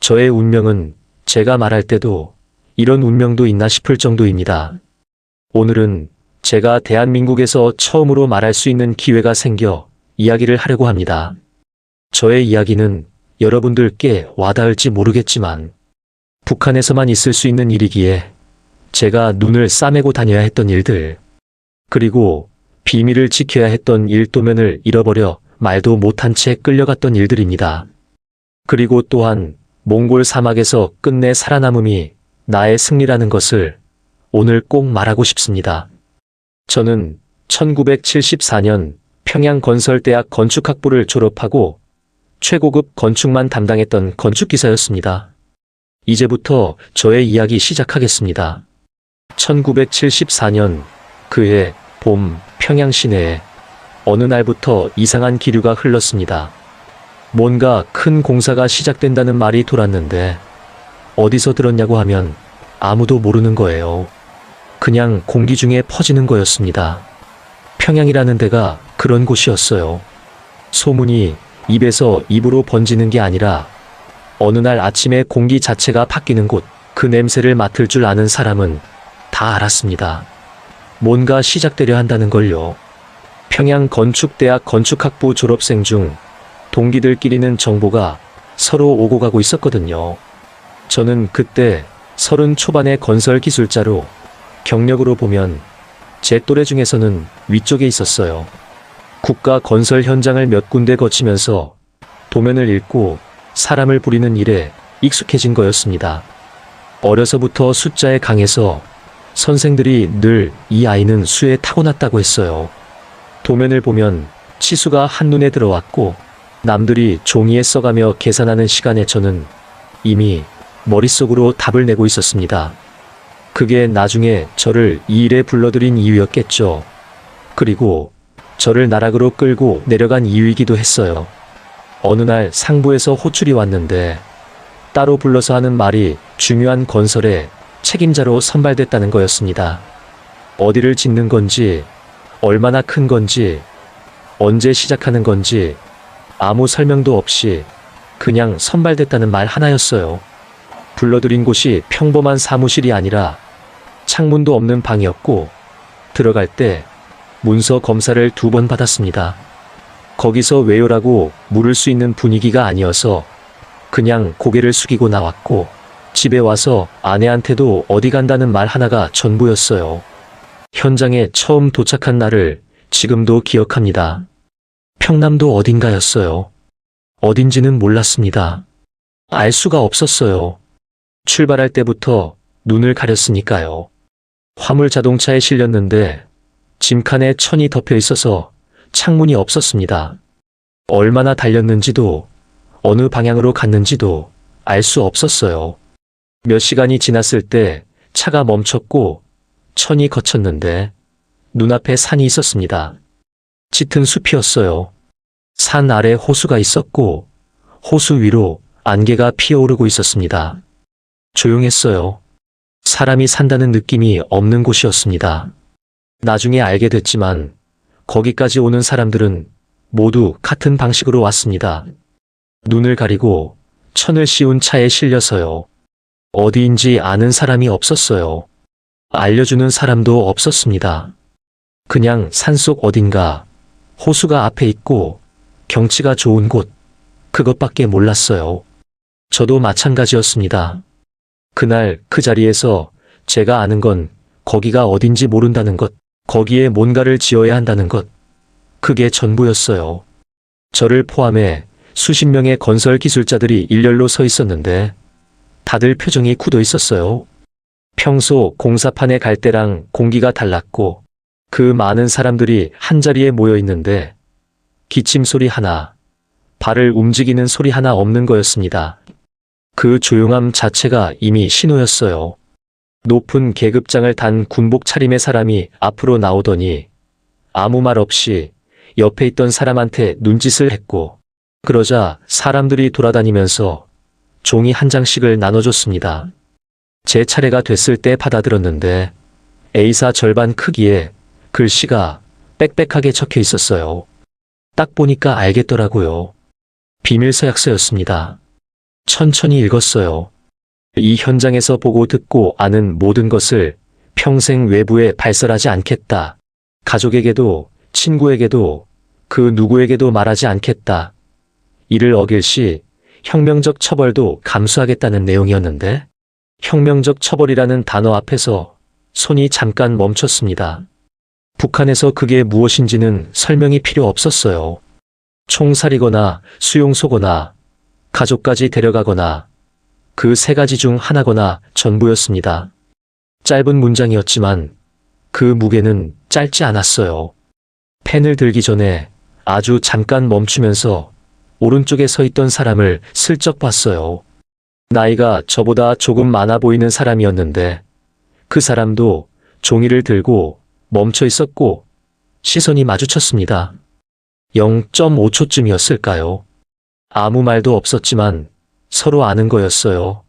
저의 운명은 제가 말할 때도 이런 운명도 있나 싶을 정도입니다. 오늘은 제가 대한민국에서 처음으로 말할 수 있는 기회가 생겨 이야기를 하려고 합니다. 저의 이야기는 여러분들께 와닿을지 모르겠지만 북한에서만 있을 수 있는 일이기에 제가 눈을 싸매고 다녀야 했던 일들, 그리고 비밀을 지켜야 했던 일도면을 잃어버려 말도 못한 채 끌려갔던 일들입니다. 그리고 또한 몽골 사막에서 끝내 살아남음이 나의 승리라는 것을 오늘 꼭 말하고 싶습니다. 저는 1974년 평양건설대학 건축학부를 졸업하고 최고급 건축만 담당했던 건축기사였습니다. 이제부터 저의 이야기 시작하겠습니다. 1974년 그해 봄 평양 시내에 어느 날부터 이상한 기류가 흘렀습니다. 뭔가 큰 공사가 시작된다는 말이 돌았는데 어디서 들었냐고 하면 아무도 모르는 거예요. 그냥 공기 중에 퍼지는 거였습니다. 평양이라는 데가 그런 곳이었어요. 소문이 입에서 입으로 번지는 게 아니라 어느 날 아침에 공기 자체가 바뀌는 곳, 그 냄새를 맡을 줄 아는 사람은 다 알았습니다. 뭔가 시작되려 한다는 걸요. 평양건축대학 건축학부 졸업생 중 동기들끼리는 정보가 서로 오고 가고 있었거든요. 저는 그때 30 초반의 건설 기술자로 경력으로 보면 제 또래 중에서는 위쪽에 있었어요. 국가 건설 현장을 몇 군데 거치면서 도면을 읽고 사람을 부리는 일에 익숙해진 거였습니다. 어려서부터 숫자에 강해서 선생들이 늘 이 아이는 수에 타고났다고 했어요. 도면을 보면 치수가 한눈에 들어왔고 남들이 종이에 써가며 계산하는 시간에 저는 이미 머릿속으로 답을 내고 있었습니다. 그게 나중에 저를 이 일에 불러들인 이유였겠죠. 그리고 저를 나락으로 끌고 내려간 이유이기도 했어요. 어느 날 상부에서 호출이 왔는데 따로 불러서 하는 말이 중요한 건설에 책임자로 선발됐다는 거였습니다. 어디를 짓는 건지, 얼마나 큰 건지, 언제 시작하는 건지 아무 설명도 없이 그냥 선발됐다는 말 하나였어요. 불러들인 곳이 평범한 사무실이 아니라 창문도 없는 방이었고 들어갈 때 문서 검사를 2번 받았습니다. 거기서 왜요라고 물을 수 있는 분위기가 아니어서 그냥 고개를 숙이고 나왔고 집에 와서 아내한테도 어디 간다는 말 하나가 전부였어요. 현장에 처음 도착한 날을 지금도 기억합니다. 평남도 어딘가였어요. 어딘지는 몰랐습니다. 알 수가 없었어요. 출발할 때부터 눈을 가렸으니까요. 화물 자동차에 실렸는데 짐칸에 천이 덮여 있어서 창문이 없었습니다. 얼마나 달렸는지도 어느 방향으로 갔는지도 알 수 없었어요. 몇 시간이 지났을 때 차가 멈췄고 천이 거쳤는데 눈앞에 산이 있었습니다. 짙은 숲이었어요. 산 아래 호수가 있었고 호수 위로 안개가 피어오르고 있었습니다. 조용했어요. 사람이 산다는 느낌이 없는 곳이었습니다. 나중에 알게 됐지만 거기까지 오는 사람들은 모두 같은 방식으로 왔습니다. 눈을 가리고 천을 씌운 차에 실려서요. 어디인지 아는 사람이 없었어요. 알려주는 사람도 없었습니다. 그냥 산속 어딘가 호수가 앞에 있고 경치가 좋은 곳, 그것밖에 몰랐어요. 저도 마찬가지였습니다. 그날 그 자리에서 제가 아는 건 거기가 어딘지 모른다는 것, 거기에 뭔가를 지어야 한다는 것, 그게 전부였어요. 저를 포함해 수십 명의 건설 기술자들이 일렬로 서 있었는데 다들 표정이 굳어 있었어요. 평소 공사판에 갈 때랑 공기가 달랐고 그 많은 사람들이 한자리에 모여 있는데 기침 소리 하나, 발을 움직이는 소리 하나 없는 거였습니다. 그 조용함 자체가 이미 신호였어요. 높은 계급장을 단 군복 차림의 사람이 앞으로 나오더니 아무 말 없이 옆에 있던 사람한테 눈짓을 했고 그러자 사람들이 돌아다니면서 종이 한 장씩을 나눠줬습니다. 제 차례가 됐을 때 받아들었는데 A사 절반 크기에 글씨가 빽빽하게 적혀 있었어요. 딱 보니까 알겠더라고요. 비밀 서약서였습니다. 천천히 읽었어요. 이 현장에서 보고 듣고 아는 모든 것을 평생 외부에 발설하지 않겠다. 가족에게도, 친구에게도, 그 누구에게도 말하지 않겠다. 이를 어길 시 혁명적 처벌도 감수하겠다는 내용이었는데, 혁명적 처벌이라는 단어 앞에서 손이 잠깐 멈췄습니다. 북한에서 그게 무엇인지는 설명이 필요 없었어요. 총살이거나 수용소거나 가족까지 데려가거나 그 세 가지 중 하나거나 전부였습니다. 짧은 문장이었지만 그 무게는 짧지 않았어요. 펜을 들기 전에 아주 잠깐 멈추면서 오른쪽에 서 있던 사람을 슬쩍 봤어요. 나이가 저보다 조금 많아 보이는 사람이었는데 그 사람도 종이를 들고 멈춰 있었고 시선이 마주쳤습니다. 0.5초쯤이었을까요? 아무 말도 없었지만 서로 아는 거였어요.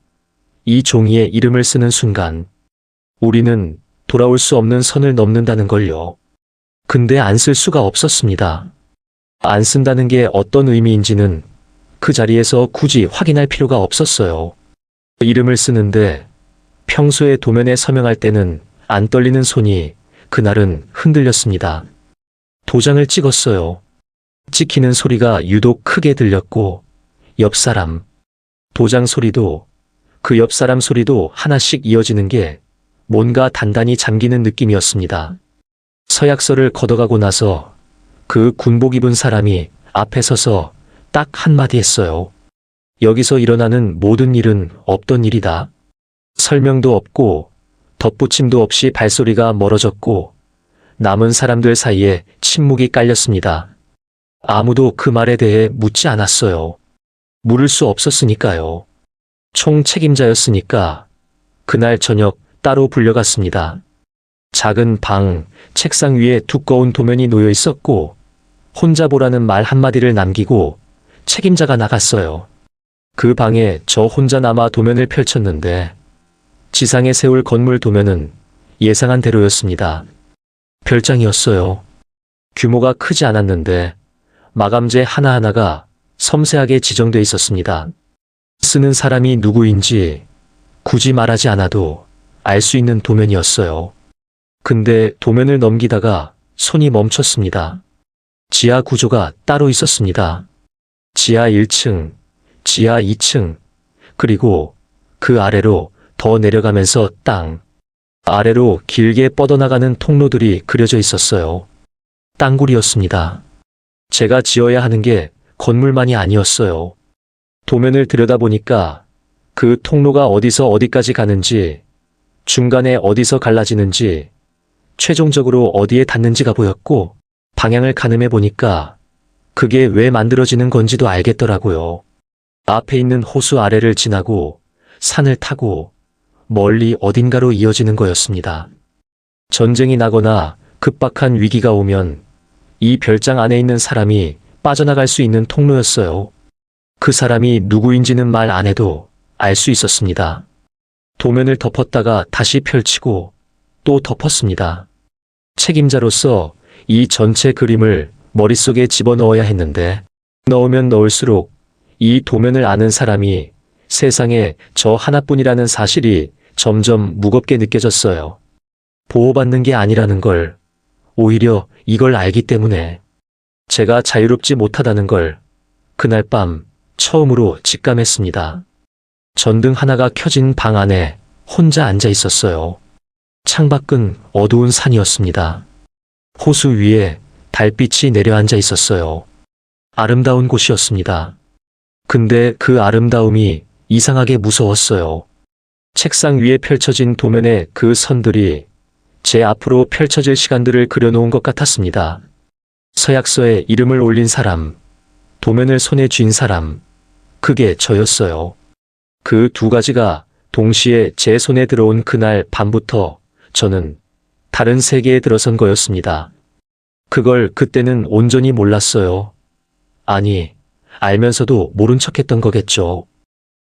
이 종이에 이름을 쓰는 순간 우리는 돌아올 수 없는 선을 넘는다는 걸요. 근데 안 쓸 수가 없었습니다. 안 쓴다는 게 어떤 의미인지는 그 자리에서 굳이 확인할 필요가 없었어요. 이름을 쓰는데 평소에 도면에 서명할 때는 안 떨리는 손이 그날은 흔들렸습니다. 도장을 찍었어요. 찍히는 소리가 유독 크게 들렸고 옆 사람, 도장 소리도 그 옆 사람 소리도 하나씩 이어지는 게 뭔가 단단히 잠기는 느낌이었습니다. 서약서를 걷어가고 나서 그 군복 입은 사람이 앞에 서서 딱 한마디 했어요. 여기서 일어나는 모든 일은 없던 일이다. 설명도 없고 덧붙임도 없이 발소리가 멀어졌고 남은 사람들 사이에 침묵이 깔렸습니다. 아무도 그 말에 대해 묻지 않았어요. 물을 수 없었으니까요. 총 책임자였으니까 그날 저녁 따로 불려갔습니다. 작은 방, 책상 위에 두꺼운 도면이 놓여 있었고 혼자 보라는 말 한마디를 남기고 책임자가 나갔어요. 그 방에 저 혼자 남아 도면을 펼쳤는데 지상에 세울 건물 도면은 예상한 대로였습니다. 별장이었어요. 규모가 크지 않았는데 마감재 하나하나가 섬세하게 지정돼 있었습니다. 쓰는 사람이 누구인지 굳이 말하지 않아도 알 수 있는 도면이었어요. 근데 도면을 넘기다가 손이 멈췄습니다. 지하 구조가 따로 있었습니다. 지하 1층, 지하 2층, 그리고 그 아래로 더 내려가면서 땅 아래로 길게 뻗어나가는 통로들이 그려져 있었어요. 땅굴이었습니다. 제가 지어야 하는 게 건물만이 아니었어요. 도면을 들여다보니까 그 통로가 어디서 어디까지 가는지, 중간에 어디서 갈라지는지, 최종적으로 어디에 닿는지가 보였고 방향을 가늠해 보니까 그게 왜 만들어지는 건지도 알겠더라고요. 앞에 있는 호수 아래를 지나고 산을 타고 멀리 어딘가로 이어지는 거였습니다. 전쟁이 나거나 급박한 위기가 오면 이 별장 안에 있는 사람이 빠져나갈 수 있는 통로였어요. 그 사람이 누구인지는 말 안 해도 알 수 있었습니다. 도면을 덮었다가 다시 펼치고 또 덮었습니다. 책임자로서 이 전체 그림을 머릿속에 집어넣어야 했는데 넣으면 넣을수록 이 도면을 아는 사람이 세상에 저 하나뿐이라는 사실이 점점 무겁게 느껴졌어요. 보호받는 게 아니라는 걸, 오히려 이걸 알기 때문에 제가 자유롭지 못하다는 걸 그날 밤 처음으로 직감했습니다. 전등 하나가 켜진 방 안에 혼자 앉아 있었어요. 창밖은 어두운 산이었습니다. 호수 위에 달빛이 내려앉아 있었어요. 아름다운 곳이었습니다. 근데 그 아름다움이 이상하게 무서웠어요. 책상 위에 펼쳐진 도면의 그 선들이 제 앞으로 펼쳐질 시간들을 그려놓은 것 같았습니다. 서약서에 이름을 올린 사람, 도면을 손에 쥔 사람, 그게 저였어요. 그 두 가지가 동시에 제 손에 들어온 그날 밤부터 저는 다른 세계에 들어선 거였습니다. 그걸 그때는 온전히 몰랐어요. 아니, 알면서도 모른 척했던 거겠죠.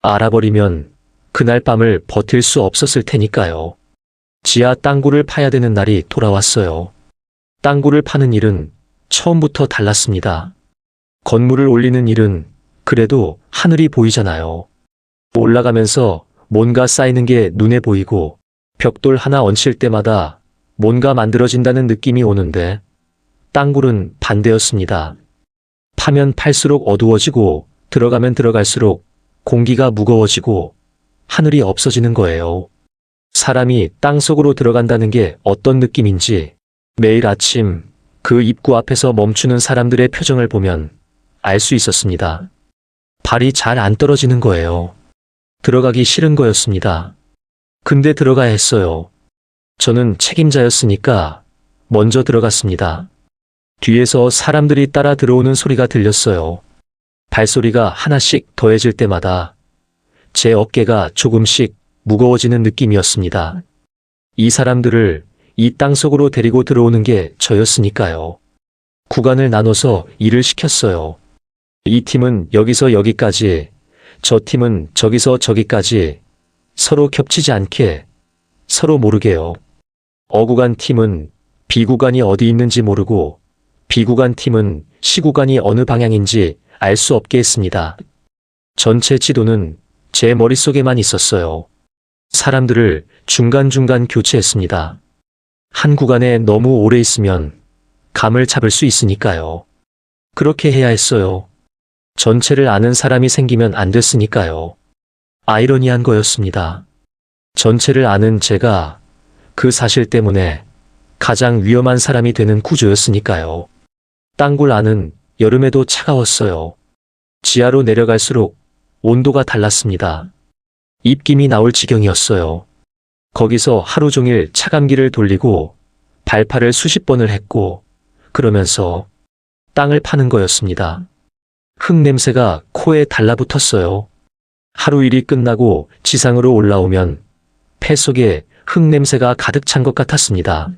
알아버리면 그날 밤을 버틸 수 없었을 테니까요. 지하 땅굴을 파야 되는 날이 돌아왔어요. 땅굴을 파는 일은 처음부터 달랐습니다. 건물을 올리는 일은 그래도 하늘이 보이잖아요. 올라가면서 뭔가 쌓이는 게 눈에 보이고 벽돌 하나 얹힐 때마다 뭔가 만들어진다는 느낌이 오는데 땅굴은 반대였습니다. 파면 팔수록 어두워지고 들어가면 들어갈수록 공기가 무거워지고 하늘이 없어지는 거예요. 사람이 땅속으로 들어간다는 게 어떤 느낌인지 매일 아침 그 입구 앞에서 멈추는 사람들의 표정을 보면 알 수 있었습니다. 발이 잘 안 떨어지는 거예요. 들어가기 싫은 거였습니다. 근데 들어가야 했어요. 저는 책임자였으니까 먼저 들어갔습니다. 뒤에서 사람들이 따라 들어오는 소리가 들렸어요. 발소리가 하나씩 더해질 때마다 제 어깨가 조금씩 무거워지는 느낌이었습니다. 이 사람들을 이 땅속으로 데리고 들어오는 게 저였으니까요. 구간을 나눠서 일을 시켰어요. 이 팀은 여기서 여기까지, 저 팀은 저기서 저기까지 서로 겹치지 않게, 서로 모르게요. 어구간 팀은 B구간이 어디 있는지 모르고 B구간 팀은 C구간이 어느 방향인지 알 수 없게 했습니다. 전체 지도는 제 머릿속에만 있었어요. 사람들을 중간중간 교체했습니다. 한 구간에 너무 오래 있으면 감을 잡을 수 있으니까요. 그렇게 해야 했어요. 전체를 아는 사람이 생기면 안 됐으니까요. 아이러니한 거였습니다. 전체를 아는 제가 그 사실 때문에 가장 위험한 사람이 되는 구조였으니까요. 땅굴 안은 여름에도 차가웠어요. 지하로 내려갈수록 온도가 달랐습니다. 입김이 나올 지경이었어요. 거기서 하루 종일 차감기를 돌리고 발파를 수십 번을 했고 그러면서 땅을 파는 거였습니다. 흙 냄새가 코에 달라붙었어요. 하루 일이 끝나고 지상으로 올라오면 폐 속에 흙 냄새가 가득 찬 것 같았습니다.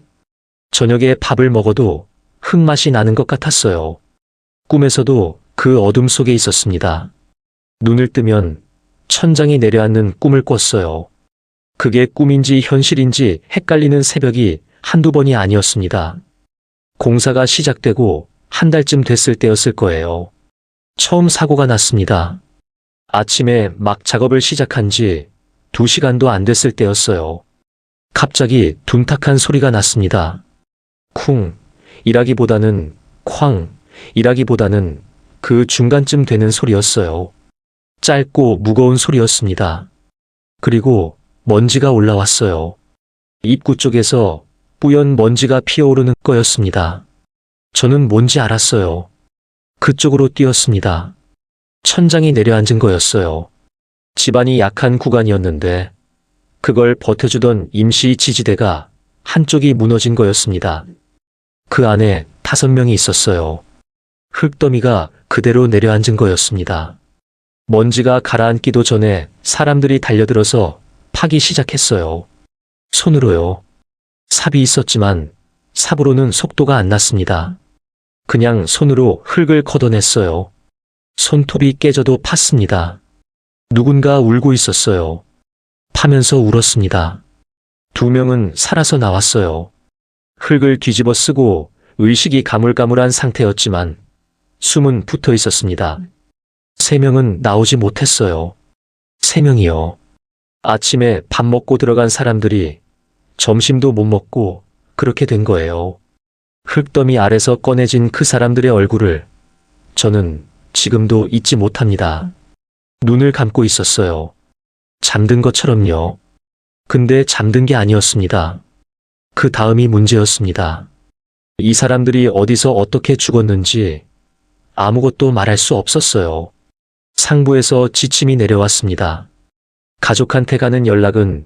저녁에 밥을 먹어도 흙 맛이 나는 것 같았어요. 꿈에서도 그 어둠 속에 있었습니다. 눈을 뜨면 천장이 내려앉는 꿈을 꿨어요. 그게 꿈인지 현실인지 헷갈리는 새벽이 한두 번이 아니었습니다. 공사가 시작되고 한 달쯤 됐을 때였을 거예요. 처음 사고가 났습니다. 아침에 막 작업을 시작한 지 2시간도 안 됐을 때였어요. 갑자기 둔탁한 소리가 났습니다. 쿵, 이라기보다는 쾅, 이라기보다는 그 중간쯤 되는 소리였어요. 짧고 무거운 소리였습니다. 그리고 먼지가 올라왔어요. 입구 쪽에서 뿌연 먼지가 피어오르는 거였습니다. 저는 뭔지 알았어요. 그쪽으로 뛰었습니다. 천장이 내려앉은 거였어요. 집안이 약한 구간이었는데 그걸 버텨주던 임시 지지대가 한쪽이 무너진 거였습니다. 그 안에 5명이 있었어요. 흙더미가 그대로 내려앉은 거였습니다. 먼지가 가라앉기도 전에 사람들이 달려들어서 파기 시작했어요. 손으로요. 삽이 있었지만 삽으로는 속도가 안 났습니다. 그냥 손으로 흙을 걷어냈어요. 손톱이 깨져도 팠습니다. 누군가 울고 있었어요. 파면서 울었습니다. 2명은 살아서 나왔어요. 흙을 뒤집어 쓰고 의식이 가물가물한 상태였지만 숨은 붙어 있었습니다. 3명은 나오지 못했어요. 3명이요. 아침에 밥 먹고 들어간 사람들이 점심도 못 먹고 그렇게 된 거예요. 흙더미 아래서 꺼내진 그 사람들의 얼굴을 저는 지금도 잊지 못합니다. 눈을 감고 있었어요. 잠든 것처럼요. 근데 잠든 게 아니었습니다. 그 다음이 문제였습니다. 이 사람들이 어디서 어떻게 죽었는지 아무것도 말할 수 없었어요. 상부에서 지침이 내려왔습니다. 가족한테 가는 연락은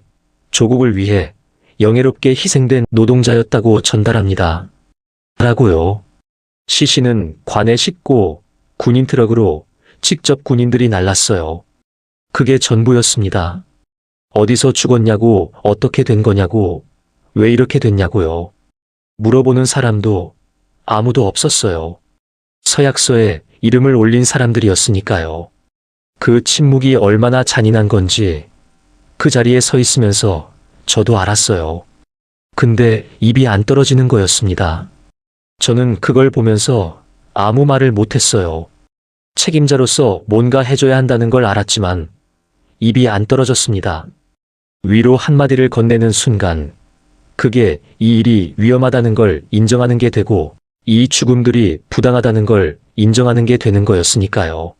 조국을 위해 영예롭게 희생된 노동자였다고 전달합니다. 라고요. 시신은 관에 싣고 군인 트럭으로 직접 군인들이 날랐어요. 그게 전부였습니다. 어디서 죽었냐고, 어떻게 된 거냐고, 왜 이렇게 됐냐고요. 물어보는 사람도 아무도 없었어요. 서약서에 이름을 올린 사람들이었으니까요. 그 침묵이 얼마나 잔인한 건지 그 자리에 서 있으면서 저도 알았어요. 근데 입이 안 떨어지는 거였습니다. 저는 그걸 보면서 아무 말을 못했어요. 책임자로서 뭔가 해줘야 한다는 걸 알았지만 입이 안 떨어졌습니다. 위로 한마디를 건네는 순간 그게 이 일이 위험하다는 걸 인정하는 게 되고 이 죽음들이 부당하다는 걸 인정하는 게 되는 거였으니까요.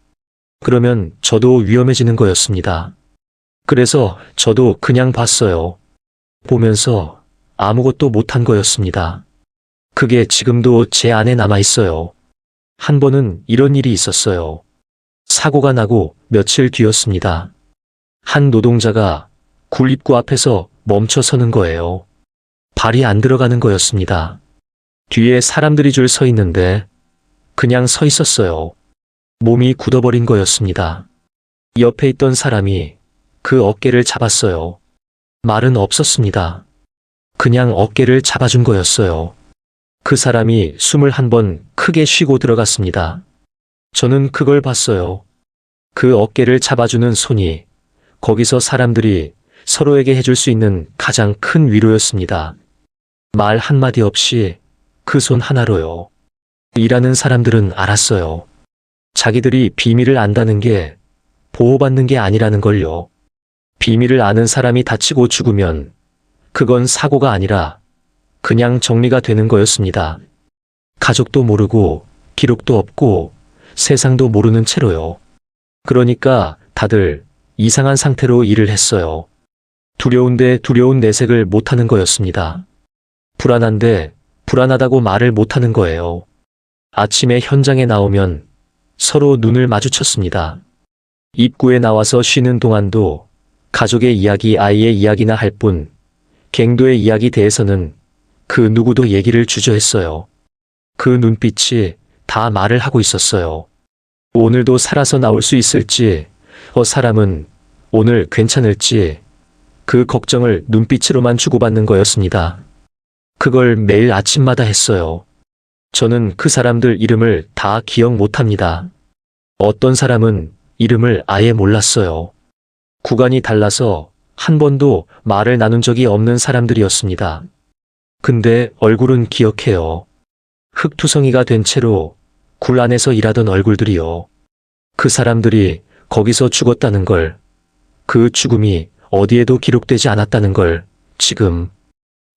그러면 저도 위험해지는 거였습니다. 그래서 저도 그냥 봤어요. 보면서 아무것도 못한 거였습니다. 그게 지금도 제 안에 남아있어요. 한 번은 이런 일이 있었어요. 사고가 나고 며칠 뒤였습니다. 한 노동자가 굴 입구 앞에서 멈춰 서는 거예요. 발이 안 들어가는 거였습니다. 뒤에 사람들이 줄 서 있는데 그냥 서 있었어요. 몸이 굳어버린 거였습니다. 옆에 있던 사람이 그 어깨를 잡았어요. 말은 없었습니다. 그냥 어깨를 잡아준 거였어요. 그 사람이 숨을 한 번 크게 쉬고 들어갔습니다. 저는 그걸 봤어요. 그 어깨를 잡아주는 손이 거기서 사람들이 서로에게 해줄 수 있는 가장 큰 위로였습니다. 말 한마디 없이 그 손 하나로요. 일하는 사람들은 알았어요. 자기들이 비밀을 안다는 게 보호받는 게 아니라는 걸요. 비밀을 아는 사람이 다치고 죽으면 그건 사고가 아니라 그냥 정리가 되는 거였습니다. 가족도 모르고 기록도 없고 세상도 모르는 채로요. 그러니까 다들 이상한 상태로 일을 했어요. 두려운데 두려운 내색을 못하는 거였습니다. 불안한데 불안하다고 말을 못하는 거예요. 아침에 현장에 나오면 서로 눈을 마주쳤습니다. 입구에 나와서 쉬는 동안도 가족의 이야기, 아이의 이야기나 할 뿐, 갱도의 이야기 대해서는 그 누구도 얘기를 주저했어요. 그 눈빛이 다 말을 하고 있었어요. 오늘도 살아서 나올 수 있을지, 사람은 오늘 괜찮을지, 그 걱정을 눈빛으로만 주고받는 거였습니다. 그걸 매일 아침마다 했어요. 저는 그 사람들 이름을 다 기억 못합니다. 어떤 사람은 이름을 아예 몰랐어요. 구간이 달라서 한 번도 말을 나눈 적이 없는 사람들이었습니다. 근데 얼굴은 기억해요. 흙투성이가 된 채로 굴 안에서 일하던 얼굴들이요. 그 사람들이 거기서 죽었다는 걸, 그 죽음이 어디에도 기록되지 않았다는 걸, 지금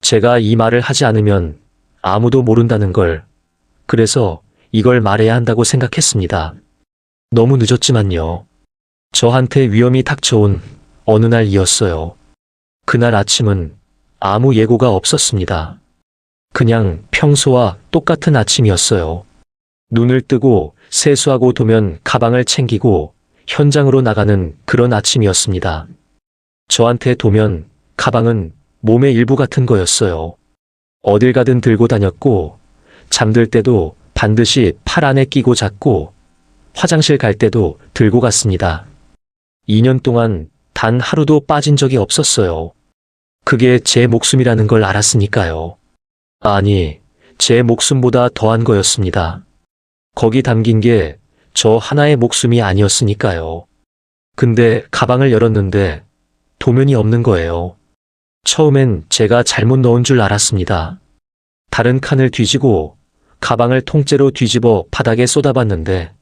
제가 이 말을 하지 않으면 아무도 모른다는 걸, 그래서 이걸 말해야 한다고 생각했습니다. 너무 늦었지만요. 저한테 위험이 닥쳐온 어느 날이었어요. 그날 아침은 아무 예고가 없었습니다. 그냥 평소와 똑같은 아침이었어요. 눈을 뜨고 세수하고 도면 가방을 챙기고 현장으로 나가는 그런 아침이었습니다. 저한테 도면 가방은 몸의 일부 같은 거였어요. 어딜 가든 들고 다녔고 잠들 때도 반드시 팔 안에 끼고 잤고 화장실 갈 때도 들고 갔습니다. 2년 동안 단 하루도 빠진 적이 없었어요. 그게 제 목숨이라는 걸 알았으니까요. 아니, 제 목숨보다 더한 거였습니다. 거기 담긴 게 저 하나의 목숨이 아니었으니까요. 근데 가방을 열었는데 도면이 없는 거예요. 처음엔 제가 잘못 넣은 줄 알았습니다. 다른 칸을 뒤지고 가방을 통째로 뒤집어 바닥에 쏟아봤는데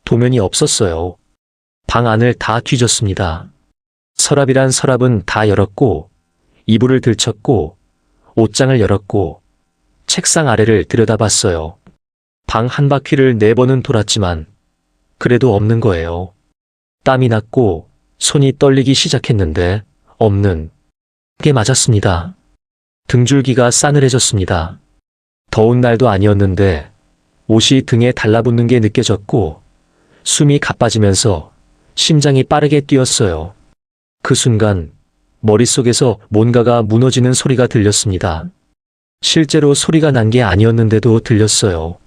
도면이 없었어요. 방 안을 다 뒤졌습니다. 서랍이란 서랍은 다 열었고 이불을 들쳤고 옷장을 열었고 책상 아래를 들여다봤어요. 방 한 바퀴를 4번은 돌았지만 그래도 없는 거예요. 땀이 났고 손이 떨리기 시작했는데 없는 게 맞았습니다. 등줄기가 싸늘해졌습니다. 더운 날도 아니었는데 옷이 등에 달라붙는 게 느껴졌고 숨이 가빠지면서 심장이 빠르게 뛰었어요. 그 순간 머릿속에서 뭔가가 무너지는 소리가 들렸습니다. 실제로 소리가 난 게 아니었는데도 들렸어요.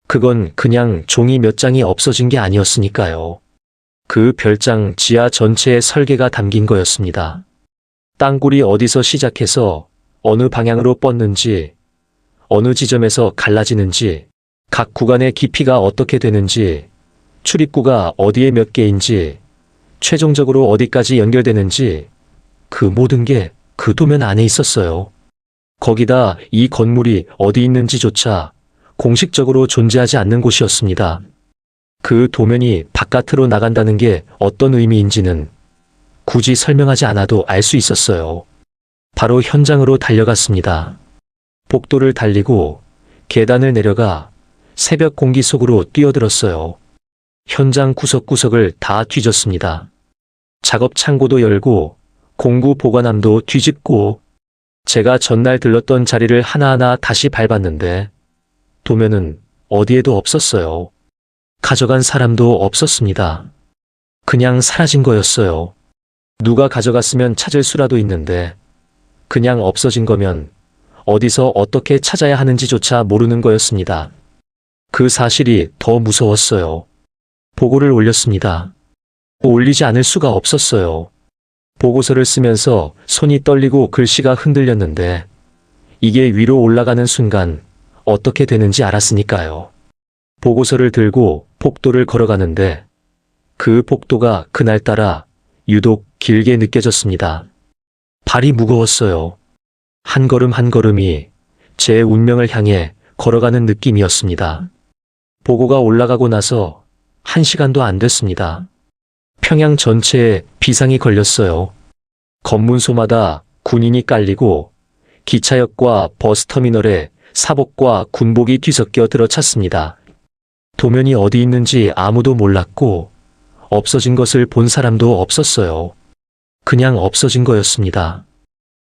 그건 그냥 종이 몇 장이 없어진 게 아니었으니까요. 그 별장 지하 전체에 설계가 담긴 거였습니다. 땅굴이 어디서 시작해서 어느 방향으로 뻗는지, 어느 지점에서 갈라지는지, 각 구간의 깊이가 어떻게 되는지, 출입구가 어디에 몇 개인지, 최종적으로 어디까지 연결되는지, 그 모든 게 그 도면 안에 있었어요. 거기다 이 건물이 어디 있는지조차 공식적으로 존재하지 않는 곳이었습니다. 그 도면이 바깥으로 나간다는 게 어떤 의미인지는 굳이 설명하지 않아도 알 수 있었어요. 바로 현장으로 달려갔습니다. 복도를 달리고 계단을 내려가 새벽 공기 속으로 뛰어들었어요. 현장 구석구석을 다 뒤졌습니다. 작업 창고도 열고 공구 보관함도 뒤집고 제가 전날 들렀던 자리를 하나하나 다시 밟았는데 도면은 어디에도 없었어요. 가져간 사람도 없었습니다. 그냥 사라진 거였어요. 누가 가져갔으면 찾을 수라도 있는데 그냥 없어진 거면 어디서 어떻게 찾아야 하는지조차 모르는 거였습니다. 그 사실이 더 무서웠어요. 보고를 올렸습니다. 올리지 않을 수가 없었어요. 보고서를 쓰면서 손이 떨리고 글씨가 흔들렸는데 이게 위로 올라가는 순간 어떻게 되는지 알았으니까요. 보고서를 들고 복도를 걸어가는데 그 복도가 그날따라 유독 길게 느껴졌습니다. 발이 무거웠어요. 한 걸음 한 걸음이 제 운명을 향해 걸어가는 느낌이었습니다. 보고가 올라가고 나서 1시간도 안 됐습니다. 평양 전체에 비상이 걸렸어요. 검문소마다 군인이 깔리고 기차역과 버스터미널에 사복과 군복이 뒤섞여 들어찼습니다. 도면이 어디 있는지 아무도 몰랐고 없어진 것을 본 사람도 없었어요. 그냥 없어진 거였습니다.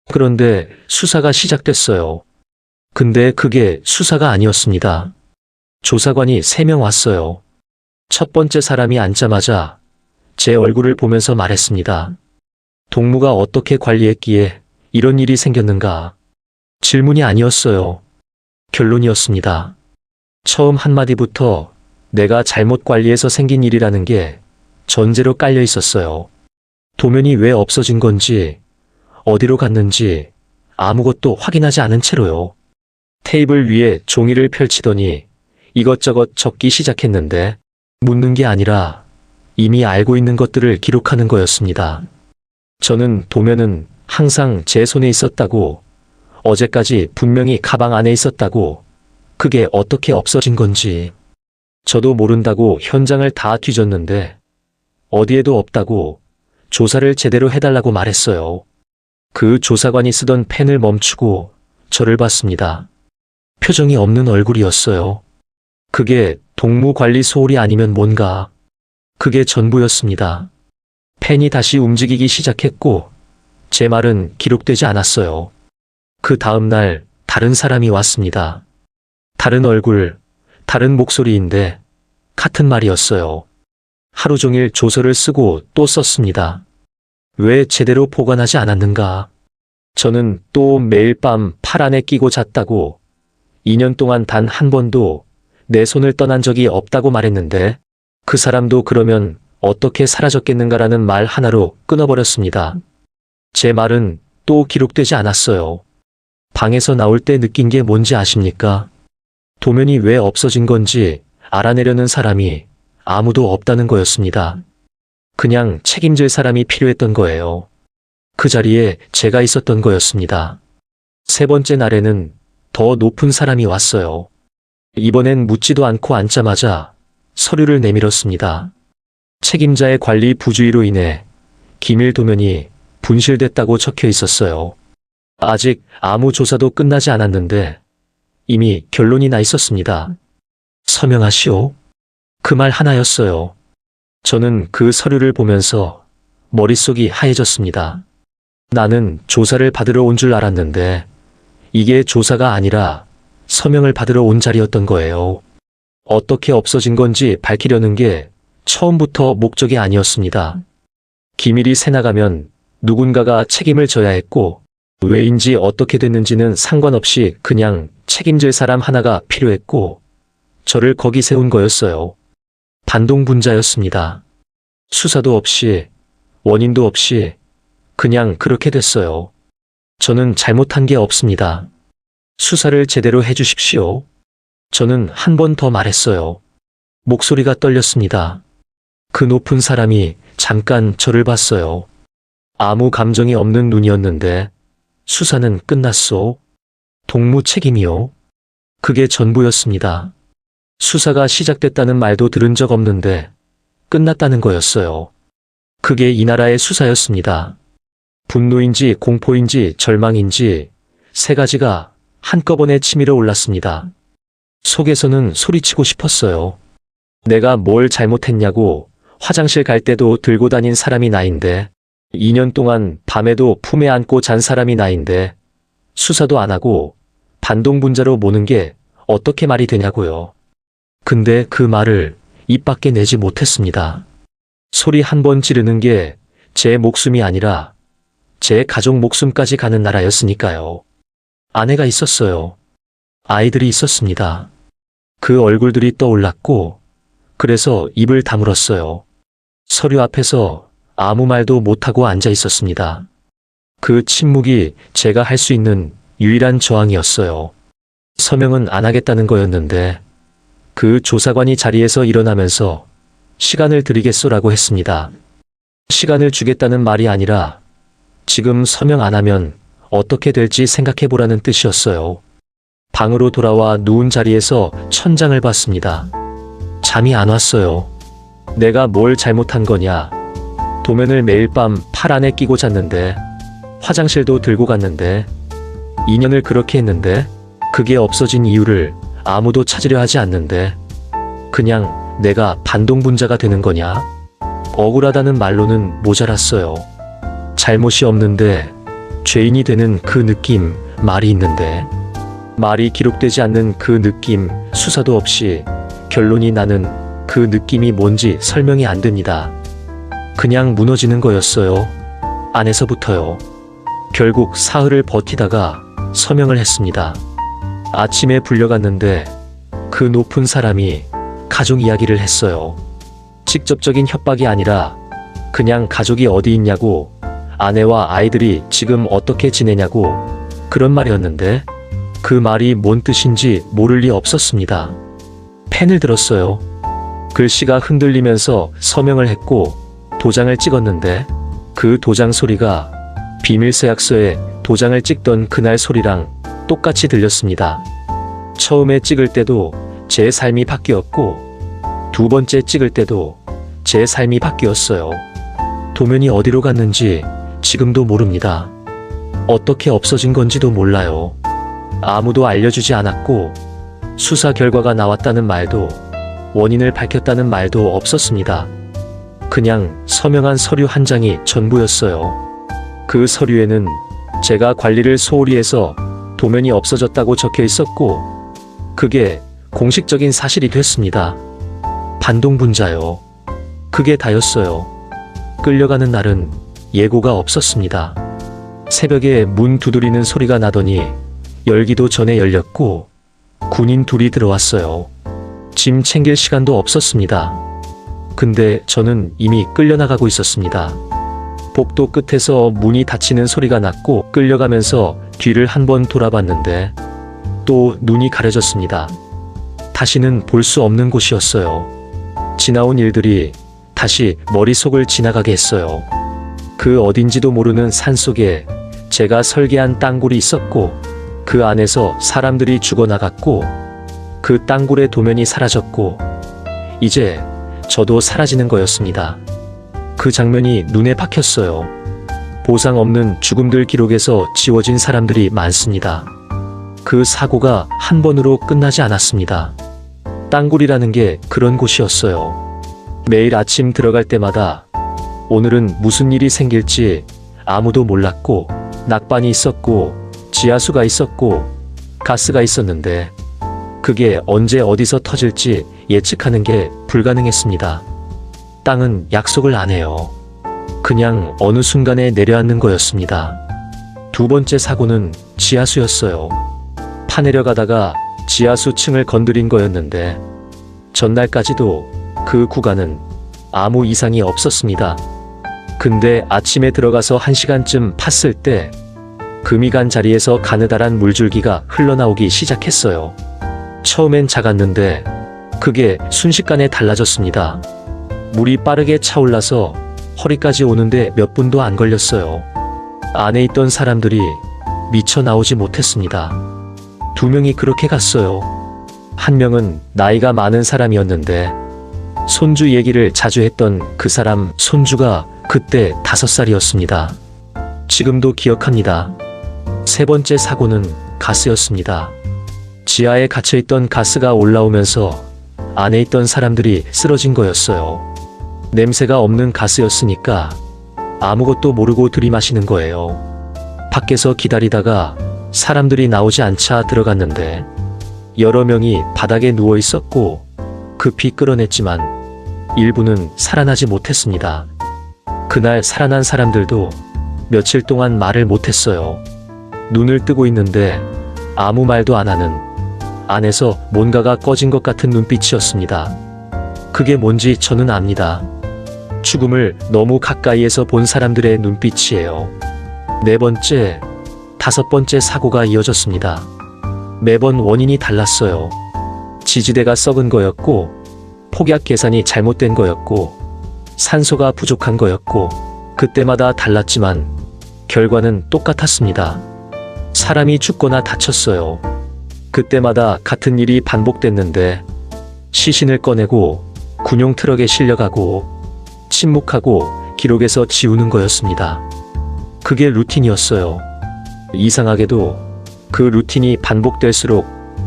그런데 수사가 시작됐어요. 근데 그게 수사가 아니었습니다. 조사관이 3명 왔어요. 첫 번째 사람이 앉자마자 제 얼굴을 보면서 말했습니다. 동무가 어떻게 관리했기에 이런 일이 생겼는가? 질문이 아니었어요. 결론이었습니다. 처음 한마디부터 내가 잘못 관리해서 생긴 일이라는 게 전제로 깔려 있었어요. 도면이 왜 없어진 건지, 어디로 갔는지 아무것도 확인하지 않은 채로요. 테이블 위에 종이를 펼치더니 이것저것 적기 시작했는데 묻는 게 아니라 이미 알고 있는 것들을 기록하는 거였습니다. 저는 도면은 항상 제 손에 있었다고, 어제까지 분명히 가방 안에 있었다고, 그게 어떻게 없어진 건지 저도 모른다고 현장을 다 뒤졌는데 어디에도 없다고 조사를 제대로 해달라고 말했어요. 그 조사관이 쓰던 펜을 멈추고 저를 봤습니다. 표정이 없는 얼굴이었어요. 그게 동무관리 소홀이 아니면 뭔가. 그게 전부였습니다. 펜이 다시 움직이기 시작했고 제 말은 기록되지 않았어요. 그 다음 날 다른 사람이 왔습니다. 다른 얼굴, 다른 목소리인데 같은 말이었어요. 하루 종일 조서를 쓰고 또 썼습니다. 왜 제대로 보관하지 않았는가? 저는 또 매일 밤 팔 안에 끼고 잤다고, 2년 동안 단 한 번도 내 손을 떠난 적이 없다고 말했는데 그 사람도 그러면 어떻게 사라졌겠는가라는 말 하나로 끊어버렸습니다. 제 말은 또 기록되지 않았어요. 방에서 나올 때 느낀 게 뭔지 아십니까? 도면이 왜 없어진 건지 알아내려는 사람이 아무도 없다는 거였습니다. 그냥 책임질 사람이 필요했던 거예요. 그 자리에 제가 있었던 거였습니다. 3번째 날에는 더 높은 사람이 왔어요. 이번엔 묻지도 않고 앉자마자 서류를 내밀었습니다. 책임자의 관리 부주의로 인해 기밀 도면이 분실됐다고 적혀 있었어요. 아직 아무 조사도 끝나지 않았는데 이미 결론이 나 있었습니다. 서명하시오. 그 말 하나였어요. 저는 그 서류를 보면서 머릿속이 하얘졌습니다. 나는 조사를 받으러 온 줄 알았는데 이게 조사가 아니라 서명을 받으러 온 자리였던 거예요. 어떻게 없어진 건지 밝히려는 게 처음부터 목적이 아니었습니다. 기밀이 새나가면 누군가가 책임을 져야 했고 왜인지 어떻게 됐는지는 상관없이 그냥 책임질 사람 하나가 필요했고 저를 거기 세운 거였어요. 반동분자였습니다. 수사도 없이 원인도 없이 그냥 그렇게 됐어요. 저는 잘못한 게 없습니다. 수사를 제대로 해주십시오. 저는 한 번 더 말했어요. 목소리가 떨렸습니다. 그 높은 사람이 잠깐 저를 봤어요. 아무 감정이 없는 눈이었는데 수사는 끝났소. 동무 책임이요. 그게 전부였습니다. 수사가 시작됐다는 말도 들은 적 없는데 끝났다는 거였어요. 그게 이 나라의 수사였습니다. 분노인지 공포인지 절망인지 세 가지가 한꺼번에 치밀어 올랐습니다. 속에서는 소리치고 싶었어요. 내가 뭘 잘못했냐고. 화장실 갈 때도 들고 다닌 사람이 나인데, 2년 동안 밤에도 품에 안고 잔 사람이 나인데, 수사도 안 하고 반동분자로 모는 게 어떻게 말이 되냐고요. 근데 그 말을 입 밖에 내지 못했습니다. 소리 한 번 지르는 게 제 목숨이 아니라 제 가족 목숨까지 가는 나라였으니까요. 아내가 있었어요. 아이들이 있었습니다. 그 얼굴들이 떠올랐고, 그래서 입을 다물었어요. 서류 앞에서 아무 말도 못하고 앉아 있었습니다. 그 침묵이 제가 할 수 있는 유일한 저항이었어요. 서명은 안 하겠다는 거였는데, 그 조사관이 자리에서 일어나면서 시간을 드리겠소라고 했습니다. 시간을 주겠다는 말이 아니라 지금 서명 안 하면 어떻게 될지 생각해보라는 뜻이었어요. 방으로 돌아와 누운 자리에서 천장을 봤습니다. 잠이 안 왔어요. 내가 뭘 잘못한 거냐. 도면을 매일 밤 팔 안에 끼고 잤는데, 화장실도 들고 갔는데, 2년을 그렇게 했는데, 그게 없어진 이유를 아무도 찾으려 하지 않는데, 그냥 내가 반동분자가 되는 거냐? 억울하다는 말로는 모자랐어요. 잘못이 없는데 죄인이 되는 그 느낌, 말이 있는데, 말이 기록되지 않는 그 느낌, 수사도 없이 결론이 나는 그 느낌이 뭔지 설명이 안 됩니다. 그냥 무너지는 거였어요. 안에서부터요. 결국 사흘을 버티다가 서명을 했습니다. 아침에 불려갔는데 그 높은 사람이 가족 이야기를 했어요. 직접적인 협박이 아니라 그냥 가족이 어디 있냐고, 아내와 아이들이 지금 어떻게 지내냐고, 그런 말이었는데 그 말이 뭔 뜻인지 모를 리 없었습니다. 펜을 들었어요. 글씨가 흔들리면서 서명을 했고 도장을 찍었는데, 그 도장 소리가 비밀서약서에 도장을 찍던 그날 소리랑 똑같이 들렸습니다. 처음에 찍을 때도 제 삶이 바뀌었고, 두 번째 찍을 때도 제 삶이 바뀌었어요. 도면이 어디로 갔는지 지금도 모릅니다. 어떻게 없어진 건지도 몰라요. 아무도 알려주지 않았고, 수사 결과가 나왔다는 말도, 원인을 밝혔다는 말도 없었습니다. 그냥 서명한 서류 한 장이 전부였어요. 그 서류에는 제가 관리를 소홀히 해서 도면이 없어졌다고 적혀 있었고, 그게 공식적인 사실이 됐습니다. 반동분자요. 그게 다였어요. 끌려가는 날은 예고가 없었습니다. 새벽에 문 두드리는 소리가 나더니 열기도 전에 열렸고, 군인 둘이 들어왔어요. 짐 챙길 시간도 없었습니다. 근데 저는 이미 끌려나가고 있었습니다. 복도 끝에서 문이 닫히는 소리가 났고, 끌려가면서 뒤를 한번 돌아봤는데 또 눈이 가려졌습니다. 다시는 볼 수 없는 곳이었어요. 지나온 일들이 다시 머릿속을 지나가게 했어요. 그 어딘지도 모르는 산속에 제가 설계한 땅굴이 있었고, 그 안에서 사람들이 죽어나갔고, 그 땅굴의 도면이 사라졌고, 이제 저도 사라지는 거였습니다. 그 장면이 눈에 박혔어요. 보상 없는 죽음들 기록에서 지워진 사람들이 많습니다. 그 사고가 한 번으로 끝나지 않았습니다. 땅굴이라는 게 그런 곳이었어요. 매일 아침 들어갈 때마다 오늘은 무슨 일이 생길지 아무도 몰랐고, 낙반이 있었고, 지하수가 있었고, 가스가 있었는데, 그게 언제 어디서 터질지 예측하는 게 불가능했습니다. 땅은 약속을 안 해요. 그냥 어느 순간에 내려앉는 거였습니다. 두 번째 사고는 지하수였어요. 파내려가다가 지하수 층을 건드린 거였는데, 전날까지도 그 구간은 아무 이상이 없었습니다. 근데 아침에 들어가서 1시간쯤 팠을 때 금이 간 자리에서 가느다란 물줄기가 흘러나오기 시작했어요. 처음엔 작았는데 그게 순식간에 달라졌습니다. 물이 빠르게 차올라서 허리까지 오는데 몇 분도 안 걸렸어요. 안에 있던 사람들이 미쳐 나오지 못했습니다. 2명이 그렇게 갔어요. 한 명은 나이가 많은 사람이었는데 손주 얘기를 자주 했던 그 사람 손주가 그때 5살이었습니다. 지금도 기억합니다. 세 번째 사고는 가스였습니다. 지하에 갇혀있던 가스가 올라오면서 안에 있던 사람들이 쓰러진 거였어요. 냄새가 없는 가스였으니까 아무것도 모르고 들이마시는 거예요. 밖에서 기다리다가 사람들이 나오지 않자 들어갔는데 여러 명이 바닥에 누워 있었고 급히 끌어냈지만 일부는 살아나지 못했습니다. 그날 살아난 사람들도 며칠 동안 말을 못했어요. 눈을 뜨고 있는데 아무 말도 안 하는, 안에서 뭔가가 꺼진 것 같은 눈빛이었습니다. 그게 뭔지 저는 압니다. 죽음을 너무 가까이에서 본 사람들의 눈빛이에요. 네 번째, 다섯 번째 사고가 이어졌습니다. 매번 원인이 달랐어요. 지지대가 썩은 거였고, 폭약 계산이 잘못된 거였고, 산소가 부족한 거였고, 그때마다 달랐지만 결과는 똑같았습니다. 사람이 죽거나 다쳤어요. 그때마다 같은 일이 반복됐는데 시신을 꺼내고 군용 트럭에 실려가고 침묵하고 기록에서 지우는 거였습니다. 그게 루틴이었어요. 이상하게도 그 루틴이 반복될수록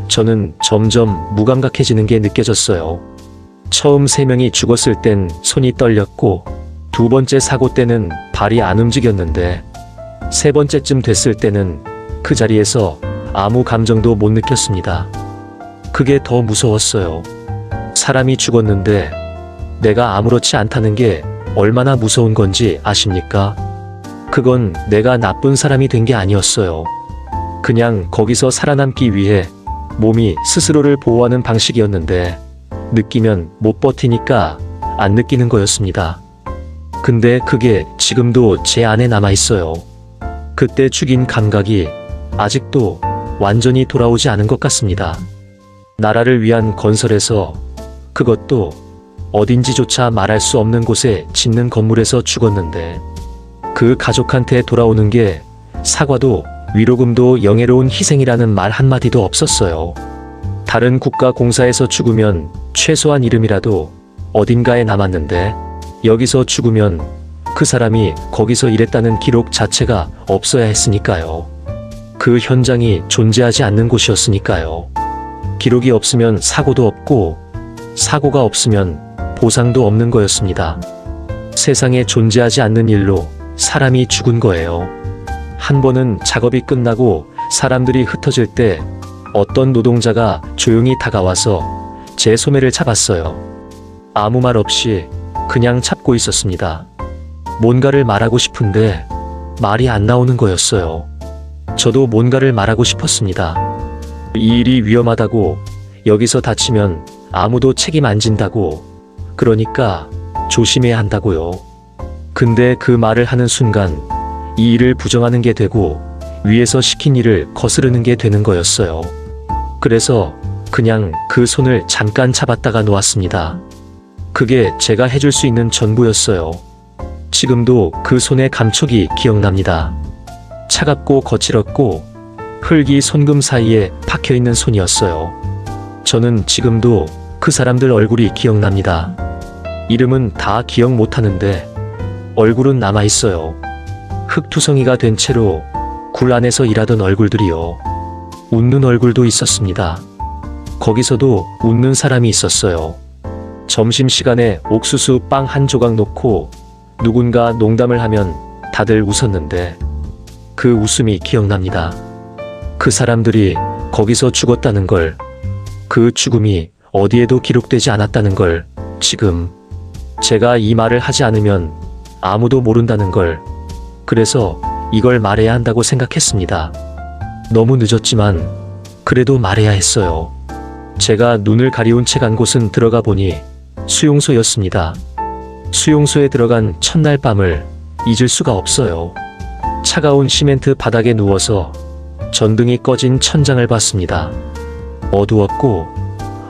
저는 점점 무감각해지는 게 느껴졌어요. 처음 3명이 죽었을 땐 손이 떨렸고 두 번째 사고 때는 발이 안 움직였는데 세 번째쯤 됐을 때는 그 자리에서 아무 감정도 못 느꼈습니다. 그게 더 무서웠어요. 사람이 죽었는데 내가 아무렇지 않다는 게 얼마나 무서운 건지 아십니까? 그건 내가 나쁜 사람이 된 게 아니었어요. 그냥 거기서 살아남기 위해 몸이 스스로를 보호하는 방식이었는데 느끼면 못 버티니까 안 느끼는 거였습니다. 근데 그게 지금도 제 안에 남아 있어요. 그때 죽인 감각이 아직도 완전히 돌아오지 않은 것 같습니다. 나라를 위한 건설에서, 그것도 어딘지조차 말할 수 없는 곳에 짓는 건물에서 죽었는데 그 가족한테 돌아오는 게 사과도 위로금도 영예로운 희생이라는 말 한마디도 없었어요. 다른 국가 공사에서 죽으면 최소한 이름이라도 어딘가에 남았는데 여기서 죽으면 그 사람이 거기서 일했다는 기록 자체가 없어야 했으니까요. 그 현장이 존재하지 않는 곳이었으니까요. 기록이 없으면 사고도 없고 사고가 없으면 보상도 없는 거였습니다. 세상에 존재하지 않는 일로 사람이 죽은 거예요. 한 번은 작업이 끝나고 사람들이 흩어질 때 어떤 노동자가 조용히 다가와서 제 소매를 잡았어요. 아무 말 없이 그냥 잡고 있었습니다. 뭔가를 말하고 싶은데 말이 안 나오는 거였어요. 저도 뭔가를 말하고 싶었습니다. 이 일이 위험하다고, 여기서 다치면 아무도 책임 안 진다고, 그러니까 조심해야 한다고요. 근데 그 말을 하는 순간 이 일을 부정하는 게 되고 위에서 시킨 일을 거스르는 게 되는 거였어요. 그래서 그냥 그 손을 잠깐 잡았다가 놓았습니다. 그게 제가 해줄 수 있는 전부였어요. 지금도 그 손의 감촉이 기억납니다. 차갑고 거칠었고 흙이 손금 사이에 박혀있는 손이었어요. 저는 지금도 그 사람들 얼굴이 기억납니다. 이름은 다 기억 못하는데 얼굴은 남아있어요. 흙투성이가 된 채로 굴 안에서 일하던 얼굴들이요. 웃는 얼굴도 있었습니다. 거기서도 웃는 사람이 있었어요. 점심시간에 옥수수 빵 한 조각 놓고 누군가 농담을 하면 다들 웃었는데 그 웃음이 기억납니다. 그 사람들이 거기서 죽었다는 걸, 그 죽음이 어디에도 기록되지 않았다는 걸, 지금 제가 이 말을 하지 않으면 아무도 모른다는 걸, 그래서 이걸 말해야 한다고 생각했습니다. 너무 늦었지만 그래도 말해야 했어요. 제가 눈을 가리운 채 간 곳은 들어가 보니 수용소였습니다. 수용소에 들어간 첫날 밤을 잊을 수가 없어요. 차가운 시멘트 바닥에 누워서 전등이 꺼진 천장을 봤습니다. 어두웠고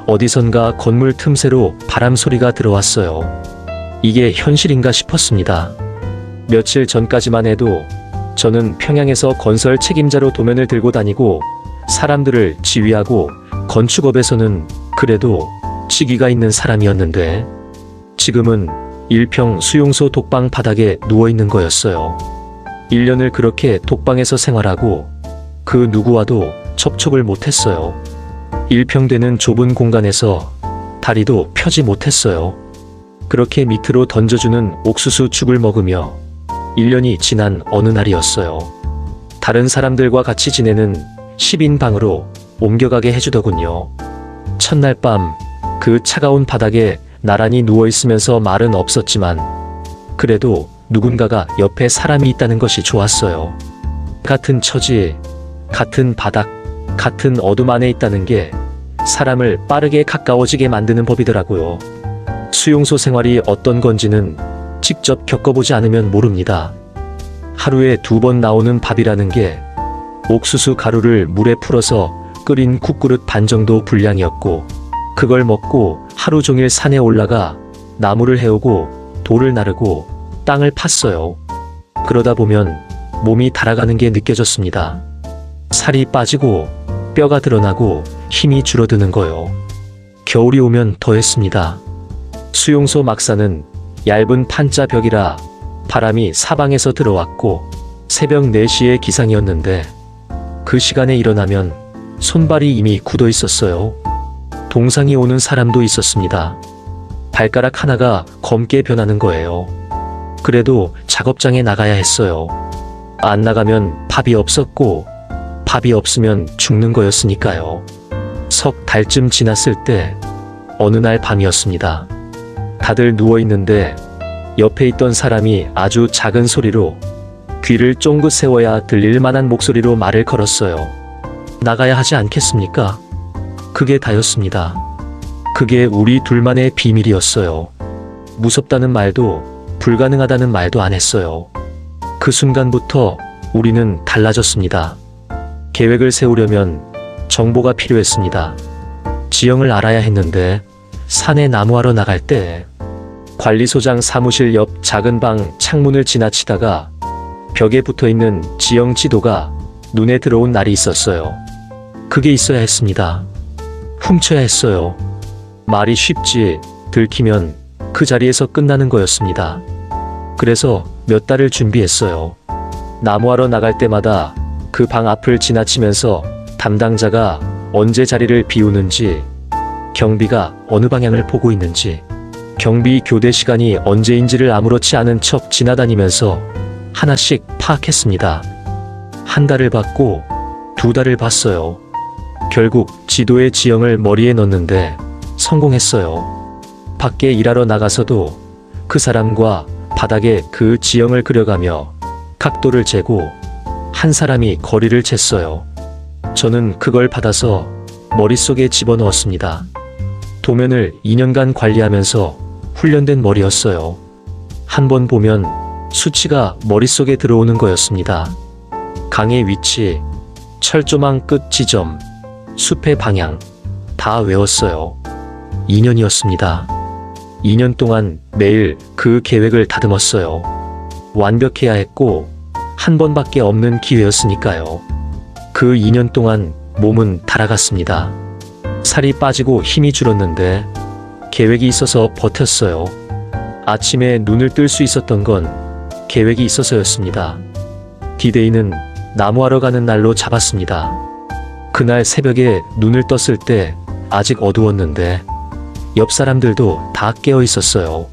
어디선가 건물 틈새로 바람 소리가 들어왔어요. 이게 현실인가 싶었습니다. 며칠 전까지만 해도 저는 평양에서 건설 책임자로 도면을 들고 다니고 사람들을 지휘하고 건축업에서는 그래도 직위가 있는 사람이었는데 지금은 일평 수용소 독방 바닥에 누워있는 거였어요. 1년을 그렇게 독방에서 생활하고 그 누구와도 접촉을 못했어요. 일평 되는 좁은 공간에서 다리도 펴지 못했어요. 그렇게 밑으로 던져주는 옥수수 죽을 먹으며 1년이 지난 어느 날이었어요. 다른 사람들과 같이 지내는 10인 방으로 옮겨가게 해주더군요. 첫날 밤 그 차가운 바닥에 나란히 누워있으면서 말은 없었지만 그래도 누군가가 옆에 사람이 있다는 것이 좋았어요. 같은 처지, 같은 바닥, 같은 어둠 안에 있다는 게 사람을 빠르게 가까워지게 만드는 법이더라고요. 수용소 생활이 어떤 건지는 직접 겪어보지 않으면 모릅니다. 하루에 2번 나오는 밥이라는 게 옥수수 가루를 물에 풀어서 끓인 국그릇 반 정도 분량이었고 그걸 먹고 하루 종일 산에 올라가 나무를 헤우고 돌을 나르고 땅을 팠어요. 그러다 보면 몸이 달아가는 게 느껴졌습니다. 살이 빠지고 뼈가 드러나고 힘이 줄어드는 거요. 겨울이 오면 더했습니다. 수용소 막사는 얇은 판자 벽이라 바람이 사방에서 들어왔고 새벽 4시의 기상이었는데 그 시간에 일어나면 손발이 이미 굳어 있었어요. 동상이 오는 사람도 있었습니다. 발가락 하나가 검게 변하는 거예요. 그래도 작업장에 나가야 했어요. 안 나가면 밥이 없었고 밥이 없으면 죽는 거였으니까요. 석 달쯤 지났을 때 어느 날 밤이었습니다. 다들 누워있는데 옆에 있던 사람이 아주 작은 소리로 귀를 쫑긋 세워야 들릴 만한 목소리로 말을 걸었어요. 나가야 하지 않겠습니까? 그게 다였습니다. 그게 우리 둘만의 비밀이었어요. 무섭다는 말도 불가능하다는 말도 안 했어요. 그 순간부터 우리는 달라졌습니다. 계획을 세우려면 정보가 필요했습니다. 지형을 알아야 했는데 산에 나무하러 나갈 때 관리소장 사무실 옆 작은 방 창문을 지나치다가 벽에 붙어있는 지형 지도가 눈에 들어온 날이 있었어요. 그게 있어야 했습니다. 훔쳐야 했어요. 말이 쉽지 들키면 그 자리에서 끝나는 거였습니다. 그래서 몇 달을 준비했어요. 나무하러 나갈 때마다 그 방 앞을 지나치면서 담당자가 언제 자리를 비우는지, 경비가 어느 방향을 보고 있는지, 경비 교대 시간이 언제인지를 아무렇지 않은 척 지나다니면서 하나씩 파악했습니다. 1달을 봤고 2달을 봤어요. 결국 지도의 지형을 머리에 넣는데 성공했어요. 밖에 일하러 나가서도 그 사람과 바닥에 그 지형을 그려가며 각도를 재고 한 사람이 거리를 쟀어요. 저는 그걸 받아서 머릿속에 집어넣었습니다. 도면을 2년간 관리하면서 훈련된 머리였어요. 한 번 보면 수치가 머릿속에 들어오는 거였습니다. 강의 위치, 철조망 끝 지점, 숲의 방향 다 외웠어요. 2년이었습니다. 2년 동안 매일 그 계획을 다듬었어요. 완벽해야 했고 한 번밖에 없는 기회였으니까요. 그 2년 동안 몸은 달아갔습니다. 살이 빠지고 힘이 줄었는데 계획이 있어서 버텼어요. 아침에 눈을 뜰 수 있었던 건 계획이 있어서였습니다. 디데이는 나무하러 가는 날로 잡았습니다. 그날 새벽에 눈을 떴을 때 아직 어두웠는데 옆 사람들도 다 깨어 있었어요.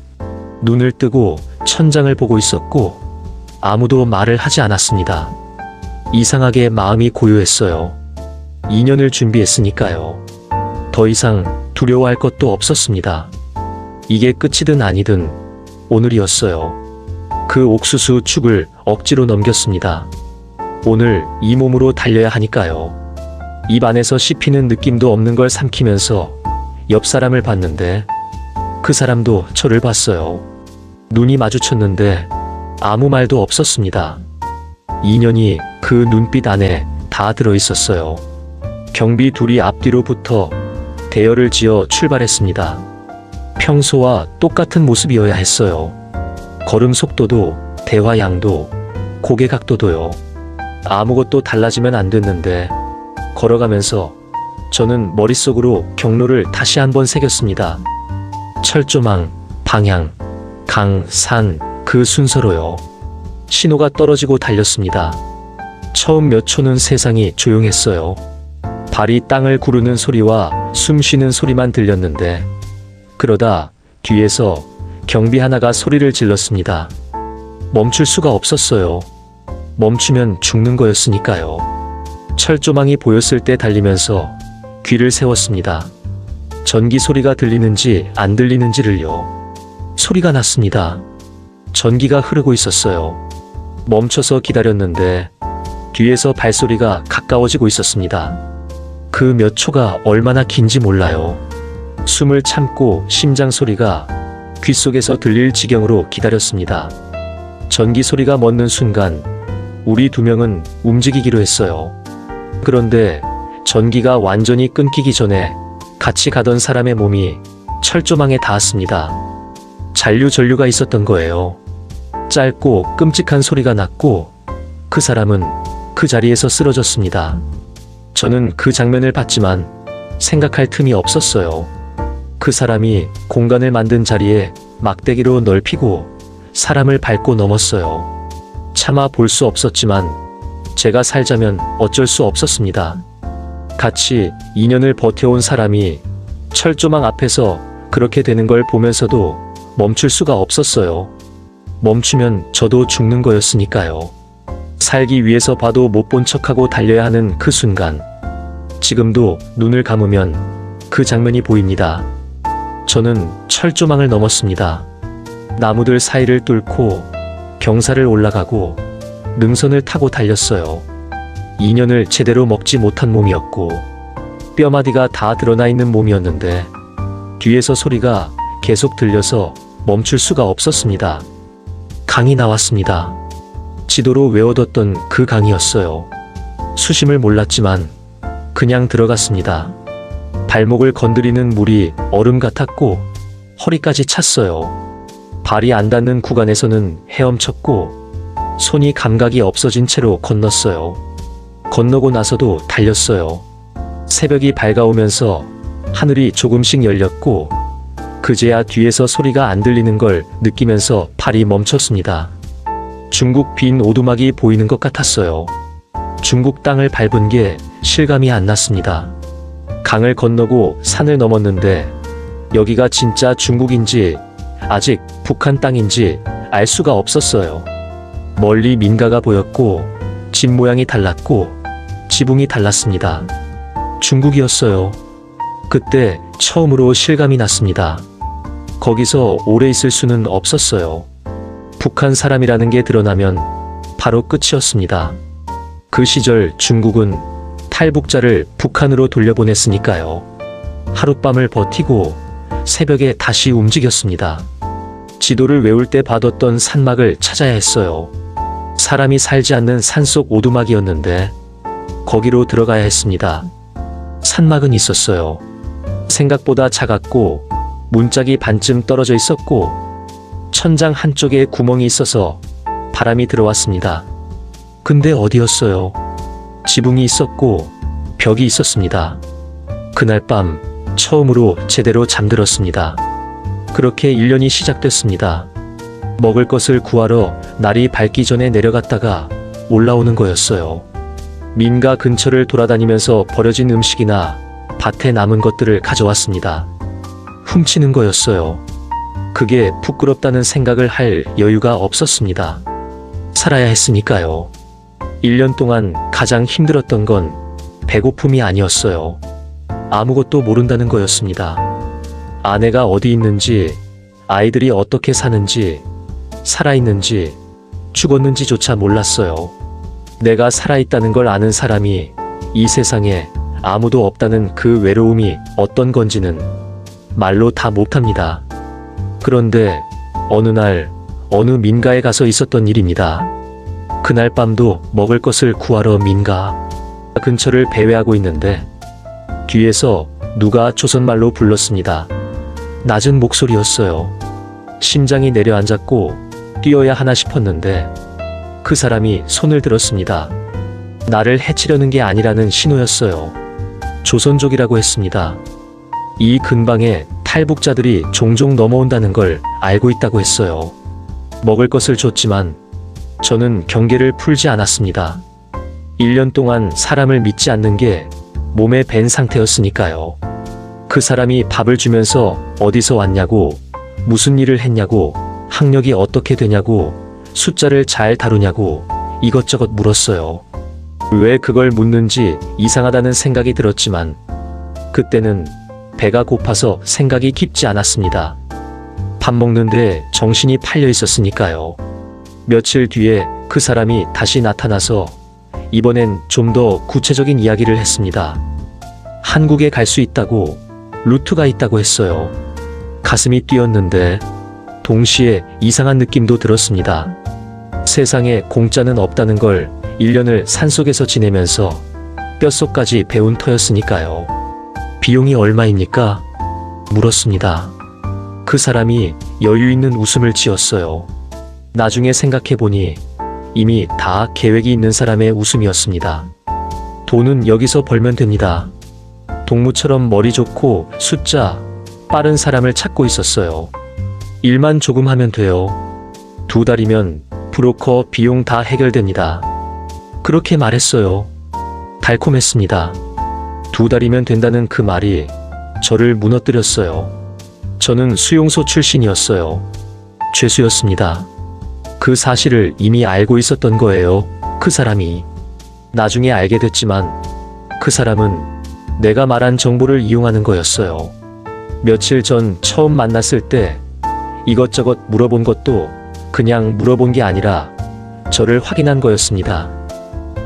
눈을 뜨고 천장을 보고 있었고 아무도 말을 하지 않았습니다. 이상하게 마음이 고요했어요. 2년을 준비했으니까요. 더 이상 두려워할 것도 없었습니다. 이게 끝이든 아니든 오늘이었어요. 그 옥수수 축을 억지로 넘겼습니다. 오늘 이 몸으로 달려야 하니까요. 입 안에서 씹히는 느낌도 없는 걸 삼키면서 옆 사람을 봤는데 그 사람도 저를 봤어요. 눈이 마주쳤는데 아무 말도 없었습니다. 2년이 그 눈빛 안에 다 들어있었어요. 경비 둘이 앞뒤로 붙어 대열을 지어 출발했습니다. 평소와 똑같은 모습이어야 했어요. 걸음 속도도, 대화 양도, 고개 각도도요. 아무것도 달라지면 안 됐는데 걸어가면서 저는 머릿속으로 경로를 다시 한번 새겼습니다. 철조망, 방향, 강, 산, 그 순서로요. 신호가 떨어지고 달렸습니다. 처음 몇 초는 세상이 조용했어요. 발이 땅을 구르는 소리와 숨 쉬는 소리만 들렸는데, 그러다 뒤에서 경비 하나가 소리를 질렀습니다. 멈출 수가 없었어요. 멈추면 죽는 거였으니까요. 철조망이 보였을 때 달리면서 귀를 세웠습니다. 전기 소리가 들리는지 안 들리는지를요. 소리가 났습니다. 전기가 흐르고 있었어요. 멈춰서 기다렸는데 뒤에서 발소리가 가까워지고 있었습니다. 그 몇 초가 얼마나 긴지 몰라요. 숨을 참고 심장 소리가 귓속에서 들릴 지경으로 기다렸습니다. 전기 소리가 멎는 순간 우리 두 명은 움직이기로 했어요. 그런데 전기가 완전히 끊기기 전에 같이 가던 사람의 몸이 철조망에 닿았습니다. 잔류전류가 있었던 거예요. 짧고 끔찍한 소리가 났고 그 사람은 그 자리에서 쓰러졌습니다. 저는 그 장면을 봤지만 생각할 틈이 없었어요. 그 사람이 공간을 만든 자리에 막대기로 넓히고 사람을 밟고 넘었어요. 차마 볼 수 없었지만 제가 살자면 어쩔 수 없었습니다. 같이 2년을 버텨온 사람이 철조망 앞에서 그렇게 되는 걸 보면서도 멈출 수가 없었어요. 멈추면 저도 죽는 거였으니까요. 살기 위해서 봐도 못 본 척하고 달려야 하는 그 순간, 지금도 눈을 감으면 그 장면이 보입니다. 저는 철조망을 넘었습니다. 나무들 사이를 뚫고 경사를 올라가고 능선을 타고 달렸어요. 2년을 제대로 먹지 못한 몸이었고 뼈마디가 다 드러나 있는 몸이었는데 뒤에서 소리가 계속 들려서 멈출 수가 없었습니다. 강이 나왔습니다. 지도로 외워뒀던 그 강이었어요. 수심을 몰랐지만 그냥 들어갔습니다. 발목을 건드리는 물이 얼음 같았고 허리까지 찼어요. 발이 안 닿는 구간에서는 헤엄쳤고 손이 감각이 없어진 채로 건넜어요. 건너고 나서도 달렸어요. 새벽이 밝아오면서 하늘이 조금씩 열렸고 그제야 뒤에서 소리가 안 들리는 걸 느끼면서 발이 멈췄습니다. 중국 빈 오두막이 보이는 것 같았어요. 중국 땅을 밟은 게 실감이 안 났습니다. 강을 건너고 산을 넘었는데 여기가 진짜 중국인지 아직 북한 땅인지 알 수가 없었어요. 멀리 민가가 보였고 집 모양이 달랐고 지붕이 달랐습니다. 중국이었어요. 그때 처음으로 실감이 났습니다. 거기서 오래 있을 수는 없었어요. 북한 사람이라는 게 드러나면 바로 끝이었습니다. 그 시절 중국은 탈북자를 북한으로 돌려보냈으니까요. 하룻밤을 버티고 새벽에 다시 움직였습니다. 지도를 외울 때 봐뒀던 산막을 찾아야 했어요. 사람이 살지 않는 산속 오두막이었는데 거기로 들어가야 했습니다. 산막은 있었어요. 생각보다 작았고 문짝이 반쯤 떨어져 있었고 천장 한쪽에 구멍이 있어서 바람이 들어왔습니다. 근데 어디였어요? 지붕이 있었고 벽이 있었습니다. 그날 밤 처음으로 제대로 잠들었습니다. 그렇게 1년이 시작됐습니다. 먹을 것을 구하러 날이 밝기 전에 내려갔다가 올라오는 거였어요. 민가 근처를 돌아다니면서 버려진 음식이나 밭에 남은 것들을 가져왔습니다. 훔치는 거였어요. 그게 부끄럽다는 생각을 할 여유가 없었습니다. 살아야 했으니까요. 1년 동안 가장 힘들었던 건 배고픔이 아니었어요. 아무것도 모른다는 거였습니다. 아내가 어디 있는지, 아이들이 어떻게 사는지, 살아있는지, 죽었는지조차 몰랐어요. 내가 살아있다는 걸 아는 사람이 이 세상에 아무도 없다는 그 외로움이 어떤 건지는 말로 다 못합니다. 그런데 어느 날 어느 민가에 가서 있었던 일입니다. 그날 밤도 먹을 것을 구하러 민가 근처를 배회하고 있는데 뒤에서 누가 조선말로 불렀습니다. 낮은 목소리였어요. 심장이 내려앉았고 뛰어야 하나 싶었는데 그 사람이 손을 들었습니다. 나를 해치려는 게 아니라는 신호였어요. 조선족이라고 했습니다. 이 근방에 탈북자들이 종종 넘어온다는 걸 알고 있다고 했어요. 먹을 것을 줬지만 저는 경계를 풀지 않았습니다. 1년 동안 사람을 믿지 않는 게 몸에 밴 상태였으니까요. 그 사람이 밥을 주면서 어디서 왔냐고, 무슨 일을 했냐고, 학력이 어떻게 되냐고, 숫자를 잘 다루냐고 이것저것 물었어요. 왜 그걸 묻는지 이상하다는 생각이 들었지만 그때는 배가 고파서 생각이 깊지 않았습니다. 밥 먹는데 정신이 팔려 있었으니까요. 며칠 뒤에 그 사람이 다시 나타나서 이번엔 좀 더 구체적인 이야기를 했습니다. 한국에 갈 수 있다고, 루트가 있다고 했어요. 가슴이 뛰었는데 동시에 이상한 느낌도 들었습니다. 세상에 공짜는 없다는 걸 1년을 산속에서 지내면서 뼛속까지 배운 터였으니까요. 비용이 얼마입니까? 물었습니다. 그 사람이 여유 있는 웃음을 지었어요. 나중에 생각해보니 이미 다 계획이 있는 사람의 웃음이었습니다. 돈은 여기서 벌면 됩니다. 동무처럼 머리 좋고 숫자 빠른 사람을 찾고 있었어요. 일만 조금 하면 돼요. 2달이면 브로커 비용 다 해결됩니다. 그렇게 말했어요. 달콤했습니다. 2달이면 된다는 그 말이 저를 무너뜨렸어요. 저는 수용소 출신이었어요. 죄수였습니다. 그 사실을 이미 알고 있었던 거예요. 그 사람이. 나중에 알게 됐지만 그 사람은 내가 말한 정보를 이용하는 거였어요. 며칠 전 처음 만났을 때 이것저것 물어본 것도 그냥 물어본 게 아니라 저를 확인한 거였습니다.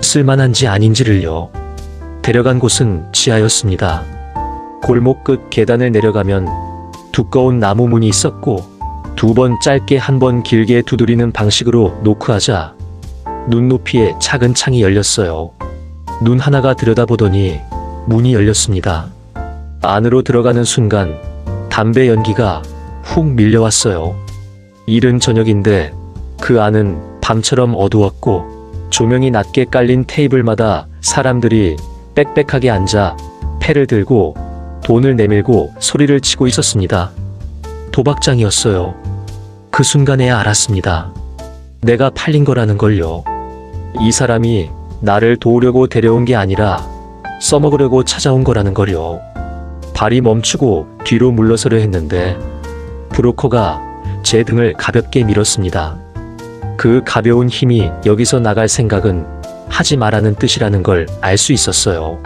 쓸만한지 아닌지를요. 데려간 곳은 지하였습니다. 골목 끝 계단을 내려가면 두꺼운 나무 문이 있었고 2번 짧게 1번 길게 두드리는 방식으로 노크하자 눈높이에 작은 창이 열렸어요. 눈 하나가 들여다보더니 문이 열렸습니다. 안으로 들어가는 순간 담배 연기가 훅 밀려왔어요. 이른 저녁인데 그 안은 밤처럼 어두웠고 조명이 낮게 깔린 테이블마다 사람들이 빽빽하게 앉아 패를 들고 돈을 내밀고 소리를 치고 있었습니다. 도박장이었어요. 그 순간에야 알았습니다. 내가 팔린 거라는 걸요. 이 사람이 나를 도우려고 데려온 게 아니라 써먹으려고 찾아온 거라는 걸요. 발이 멈추고 뒤로 물러서려 했는데 브로커가 제 등을 가볍게 밀었습니다. 그 가벼운 힘이 여기서 나갈 생각은 하지 말라는 뜻이라는 걸 알 수 있었어요.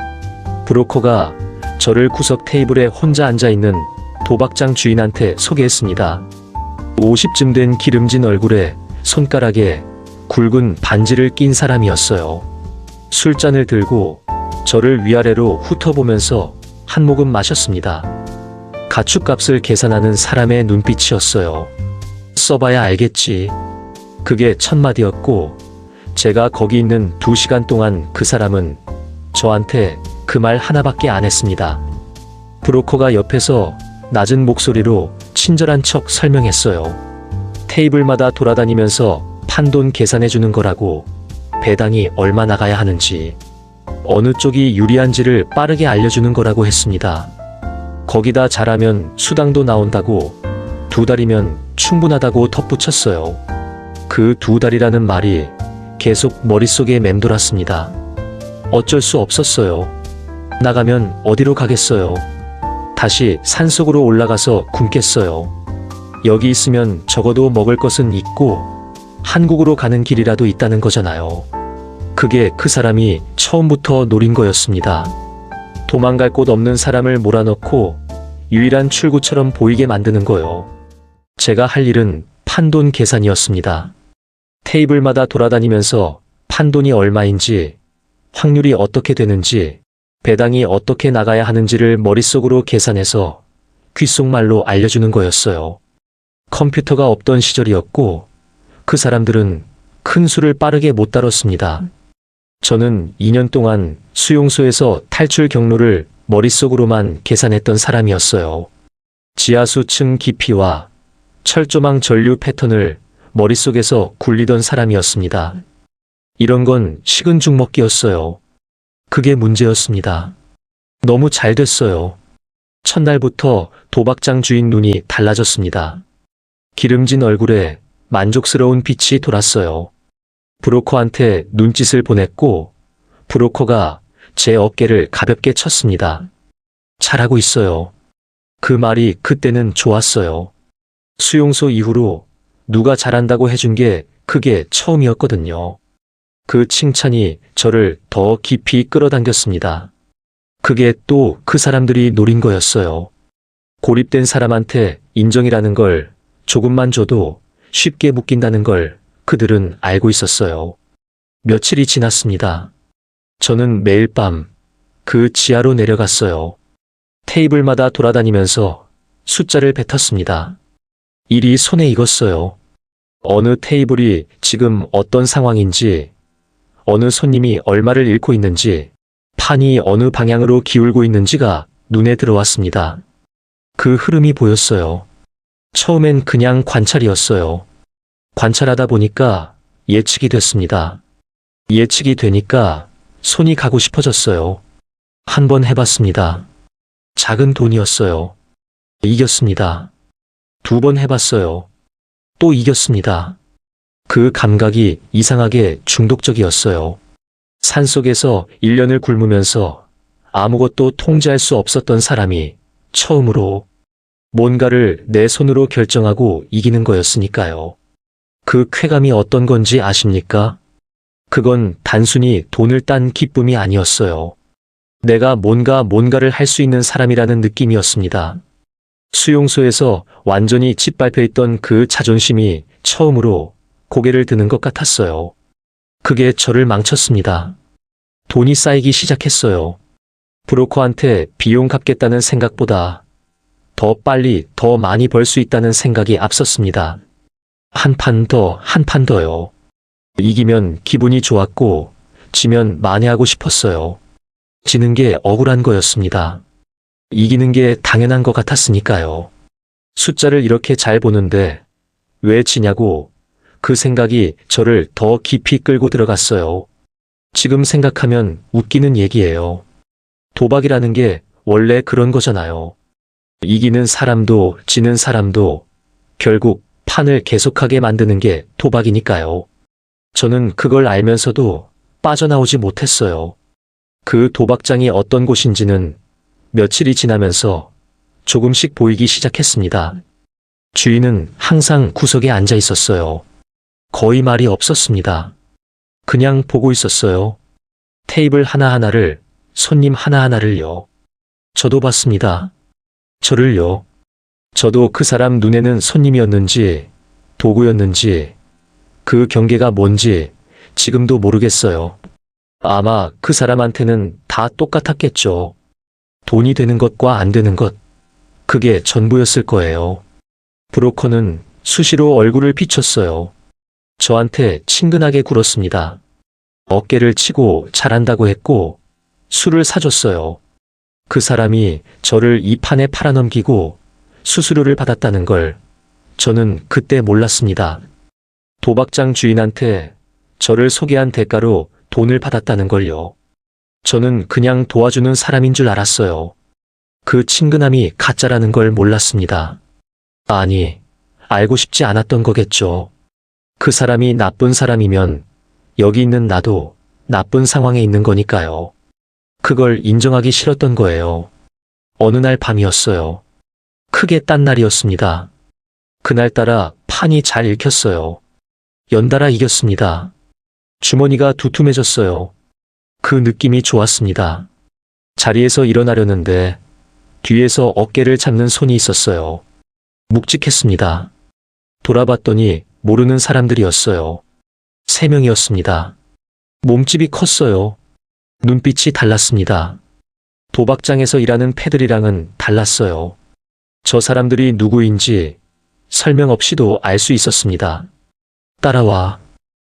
브로커가 저를 구석 테이블에 혼자 앉아있는 도박장 주인한테 소개했습니다. 50쯤 된 기름진 얼굴에 손가락에 굵은 반지를 낀 사람이었어요. 술잔을 들고 저를 위아래로 훑어보면서 한 모금 마셨습니다. 가축값을 계산하는 사람의 눈빛이었어요. 써봐야 알겠지. 그게 첫마디였고 제가 거기 있는 2시간 동안 그 사람은 저한테 그 말 하나밖에 안 했습니다. 브로커가 옆에서 낮은 목소리로 친절한 척 설명했어요. 테이블마다 돌아다니면서 판돈 계산해주는 거라고, 배당이 얼마 나가야 하는지, 어느 쪽이 유리한지를 빠르게 알려주는 거라고 했습니다. 거기다 잘하면 수당도 나온다고, 2달이면 충분하다고 덧붙였어요. 그 2달이라는 말이 계속 머릿속에 맴돌았습니다. 어쩔 수 없었어요. 나가면 어디로 가겠어요. 다시 산속으로 올라가서 굶겠어요. 여기 있으면 적어도 먹을 것은 있고 한국으로 가는 길이라도 있다는 거잖아요. 그게 그 사람이 처음부터 노린 거였습니다. 도망갈 곳 없는 사람을 몰아넣고 유일한 출구처럼 보이게 만드는 거요. 제가 할 일은 판돈 계산이었습니다. 테이블마다 돌아다니면서 판돈이 얼마인지, 확률이 어떻게 되는지, 배당이 어떻게 나가야 하는지를 머릿속으로 계산해서 귓속말로 알려주는 거였어요. 컴퓨터가 없던 시절이었고 그 사람들은 큰 수를 빠르게 못 다뤘습니다. 저는 2년 동안 수용소에서 탈출 경로를 머릿속으로만 계산했던 사람이었어요. 지하수층 깊이와 철조망 전류 패턴을 머릿속에서 굴리던 사람이었습니다. 이런 건 식은 죽 먹기였어요. 그게 문제였습니다. 너무 잘 됐어요. 첫날부터 도박장 주인 눈이 달라졌습니다. 기름진 얼굴에 만족스러운 빛이 돌았어요. 브로커한테 눈짓을 보냈고 브로커가 제 어깨를 가볍게 쳤습니다. 잘하고 있어요. 그 말이 그때는 좋았어요. 수용소 이후로 누가 잘한다고 해준 게 그게 처음이었거든요. 그 칭찬이 저를 더 깊이 끌어당겼습니다. 그게 또 그 사람들이 노린 거였어요. 고립된 사람한테 인정이라는 걸 조금만 줘도 쉽게 묶인다는 걸 그들은 알고 있었어요. 며칠이 지났습니다. 저는 매일 밤 그 지하로 내려갔어요. 테이블마다 돌아다니면서 숫자를 뱉었습니다. 일이 손에 익었어요. 어느 테이블이 지금 어떤 상황인지, 어느 손님이 얼마를 잃고 있는지, 판이 어느 방향으로 기울고 있는지가 눈에 들어왔습니다. 그 흐름이 보였어요. 처음엔 그냥 관찰이었어요. 관찰하다 보니까 예측이 됐습니다. 예측이 되니까 손이 가고 싶어졌어요. 한번 해봤습니다. 작은 돈이었어요. 이겼습니다. 2번 해봤어요. 또 이겼습니다. 그 감각이 이상하게 중독적이었어요. 산속에서 1년을 굶으면서 아무것도 통제할 수 없었던 사람이 처음으로 뭔가를 내 손으로 결정하고 이기는 거였으니까요. 그 쾌감이 어떤 건지 아십니까? 그건 단순히 돈을 딴 기쁨이 아니었어요. 내가 뭔가를 할 수 있는 사람이라는 느낌이었습니다. 수용소에서 완전히 짓밟혀 있던 그 자존심이 처음으로 고개를 드는 것 같았어요. 그게 저를 망쳤습니다. 돈이 쌓이기 시작했어요. 브로커한테 비용 갚겠다는 생각보다 더 빨리 더 많이 벌 수 있다는 생각이 앞섰습니다. 한 판 더, 한 판 더요. 이기면 기분이 좋았고 지면 만회하고 싶었어요. 지는 게 억울한 거였습니다. 이기는 게 당연한 것 같았으니까요. 숫자를 이렇게 잘 보는데 왜 지냐고 그 생각이 저를 더 깊이 끌고 들어갔어요. 지금 생각하면 웃기는 얘기예요. 도박이라는 게 원래 그런 거잖아요. 이기는 사람도 지는 사람도 결국 판을 계속하게 만드는 게 도박이니까요. 저는 그걸 알면서도 빠져나오지 못했어요. 그 도박장이 어떤 곳인지는 며칠이 지나면서 조금씩 보이기 시작했습니다. 주인은 항상 구석에 앉아 있었어요. 거의 말이 없었습니다. 그냥 보고 있었어요. 테이블 하나하나를, 손님 하나하나를요. 저도 봤습니다. 저를요. 저도 그 사람 눈에는 손님이었는지 도구였는지 그 경계가 뭔지 지금도 모르겠어요. 아마 그 사람한테는 다 똑같았겠죠. 돈이 되는 것과 안 되는 것, 그게 전부였을 거예요. 브로커는 수시로 얼굴을 비췄어요. 저한테 친근하게 굴었습니다. 어깨를 치고 잘한다고 했고 술을 사줬어요. 그 사람이 저를 이 판에 팔아넘기고 수수료를 받았다는 걸 저는 그때 몰랐습니다. 도박장 주인한테 저를 소개한 대가로 돈을 받았다는 걸요. 저는 그냥 도와주는 사람인 줄 알았어요. 그 친근함이 가짜라는 걸 몰랐습니다. 아니, 알고 싶지 않았던 거겠죠. 그 사람이 나쁜 사람이면 여기 있는 나도 나쁜 상황에 있는 거니까요. 그걸 인정하기 싫었던 거예요. 어느 날 밤이었어요. 크게 딴 날이었습니다. 그날따라 판이 잘 읽혔어요. 연달아 이겼습니다. 주머니가 두툼해졌어요. 그 느낌이 좋았습니다. 자리에서 일어나려는데 뒤에서 어깨를 잡는 손이 있었어요. 묵직했습니다. 돌아봤더니 모르는 사람들이었어요. 3명이었습니다. 몸집이 컸어요. 눈빛이 달랐습니다. 도박장에서 일하는 패들이랑은 달랐어요. 저 사람들이 누구인지 설명 없이도 알 수 있었습니다. 따라와.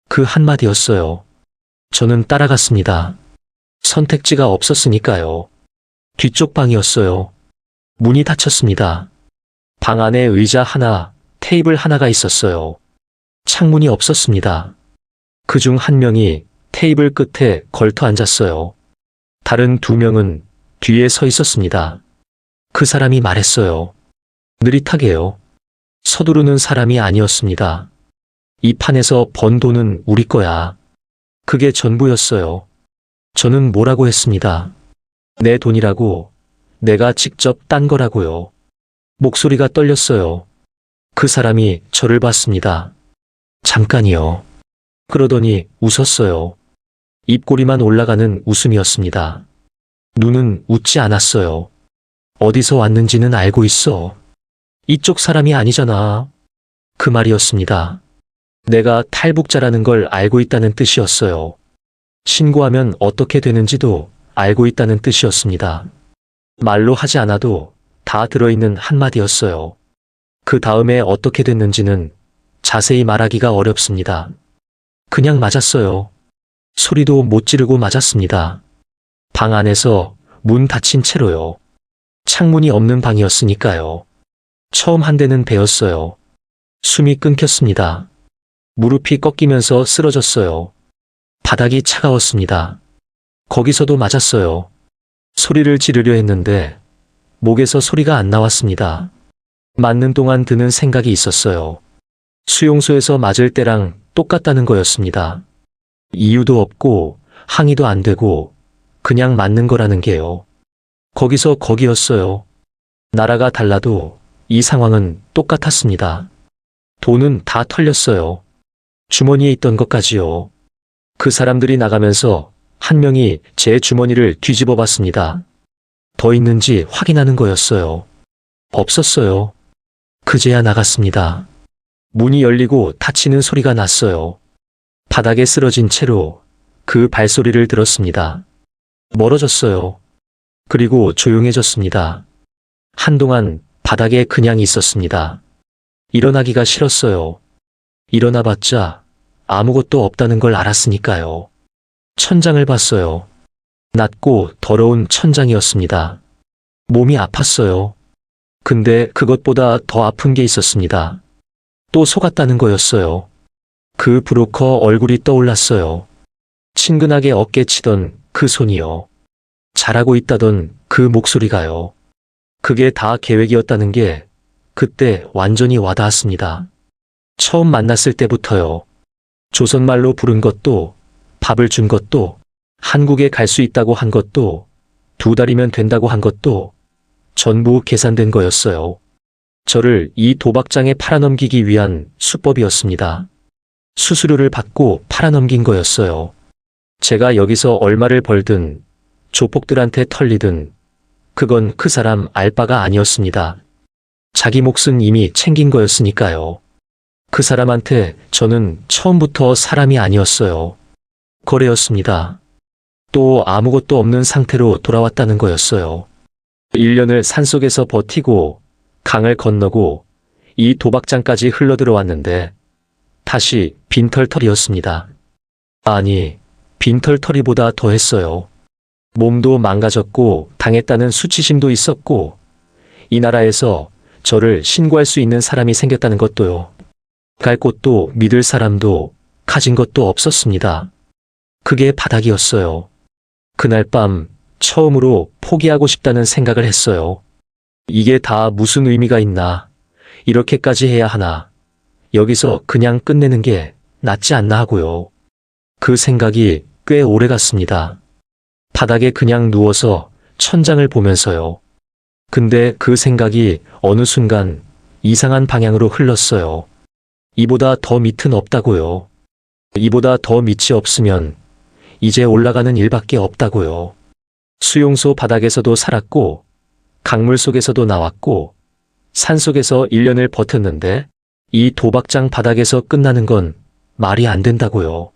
그 한마디였어요. 저는 따라갔습니다. 선택지가 없었으니까요. 뒤쪽 방이었어요. 문이 닫혔습니다. 방 안에 의자 하나, 테이블 하나가 있었어요. 창문이 없었습니다. 그중 한 명이 테이블 끝에 걸터 앉았어요. 다른 2명은 뒤에 서 있었습니다. 그 사람이 말했어요. 느릿하게요. 서두르는 사람이 아니었습니다. 이 판에서 번 돈은 우리 거야. 그게 전부였어요. 저는 뭐라고 했습니다. 내 돈이라고, 내가 직접 딴 거라고요. 목소리가 떨렸어요. 그 사람이 저를 봤습니다. 잠깐이요. 그러더니 웃었어요. 입꼬리만 올라가는 웃음이었습니다. 눈은 웃지 않았어요. 어디서 왔는지는 알고 있어. 이쪽 사람이 아니잖아. 그 말이었습니다. 내가 탈북자라는 걸 알고 있다는 뜻이었어요. 신고하면 어떻게 되는지도 알고 있다는 뜻이었습니다. 말로 하지 않아도 다 들어있는 한마디였어요. 그 다음에 어떻게 됐는지는 자세히 말하기가 어렵습니다. 그냥 맞았어요. 소리도 못 지르고 맞았습니다. 방 안에서 문 닫힌 채로요. 창문이 없는 방이었으니까요. 처음 한 대는 배였어요. 숨이 끊겼습니다. 무릎이 꺾이면서 쓰러졌어요. 바닥이 차가웠습니다. 거기서도 맞았어요. 소리를 지르려 했는데 목에서 소리가 안 나왔습니다. 맞는 동안 드는 생각이 있었어요. 수용소에서 맞을 때랑 똑같다는 거였습니다. 이유도 없고 항의도 안 되고 그냥 맞는 거라는 게요. 거기서 거기였어요. 나라가 달라도 이 상황은 똑같았습니다. 돈은 다 털렸어요. 주머니에 있던 것까지요. 그 사람들이 나가면서 한 명이 제 주머니를 뒤집어 봤습니다. 더 있는지 확인하는 거였어요. 없었어요. 그제야 나갔습니다. 문이 열리고 닫히는 소리가 났어요. 바닥에 쓰러진 채로 그 발소리를 들었습니다. 멀어졌어요. 그리고 조용해졌습니다. 한동안 바닥에 그냥 있었습니다. 일어나기가 싫었어요. 일어나봤자 아무것도 없다는 걸 알았으니까요. 천장을 봤어요. 낮고 더러운 천장이었습니다. 몸이 아팠어요. 근데 그것보다 더 아픈 게 있었습니다. 또 속았다는 거였어요. 그 브로커 얼굴이 떠올랐어요. 친근하게 어깨 치던 그 손이요. 잘하고 있다던 그 목소리가요. 그게 다 계획이었다는 게 그때 완전히 와닿았습니다. 처음 만났을 때부터요. 조선말로 부른 것도, 밥을 준 것도, 한국에 갈 수 있다고 한 것도, 2달이면 된다고 한 것도 전부 계산된 거였어요. 저를 이 도박장에 팔아넘기기 위한 수법이었습니다. 수수료를 받고 팔아넘긴 거였어요. 제가 여기서 얼마를 벌든 조폭들한테 털리든 그건 그 사람 알 바가 아니었습니다. 자기 몫은 이미 챙긴 거였으니까요. 그 사람한테 저는 처음부터 사람이 아니었어요. 거래였습니다. 또 아무것도 없는 상태로 돌아왔다는 거였어요. 1년을 산속에서 버티고 강을 건너고 이 도박장까지 흘러들어왔는데 다시 빈털터리였습니다. 아니, 빈털터리보다 더했어요. 몸도 망가졌고 당했다는 수치심도 있었고 이 나라에서 저를 신고할 수 있는 사람이 생겼다는 것도요. 갈 곳도 믿을 사람도 가진 것도 없었습니다. 그게 바닥이었어요. 그날 밤 처음으로 포기하고 싶다는 생각을 했어요. 이게 다 무슨 의미가 있나? 이렇게까지 해야 하나? 여기서 그냥 끝내는 게 낫지 않나 하고요. 그 생각이 꽤 오래 갔습니다. 바닥에 그냥 누워서 천장을 보면서요. 근데 그 생각이 어느 순간 이상한 방향으로 흘렀어요. 이보다 더 밑은 없다고요. 이보다 더 밑이 없으면 이제 올라가는 일밖에 없다고요. 수용소 바닥에서도 살았고 강물 속에서도 나왔고 산속에서 1년을 버텼는데 이 도박장 바닥에서 끝나는 건 말이 안 된다고요.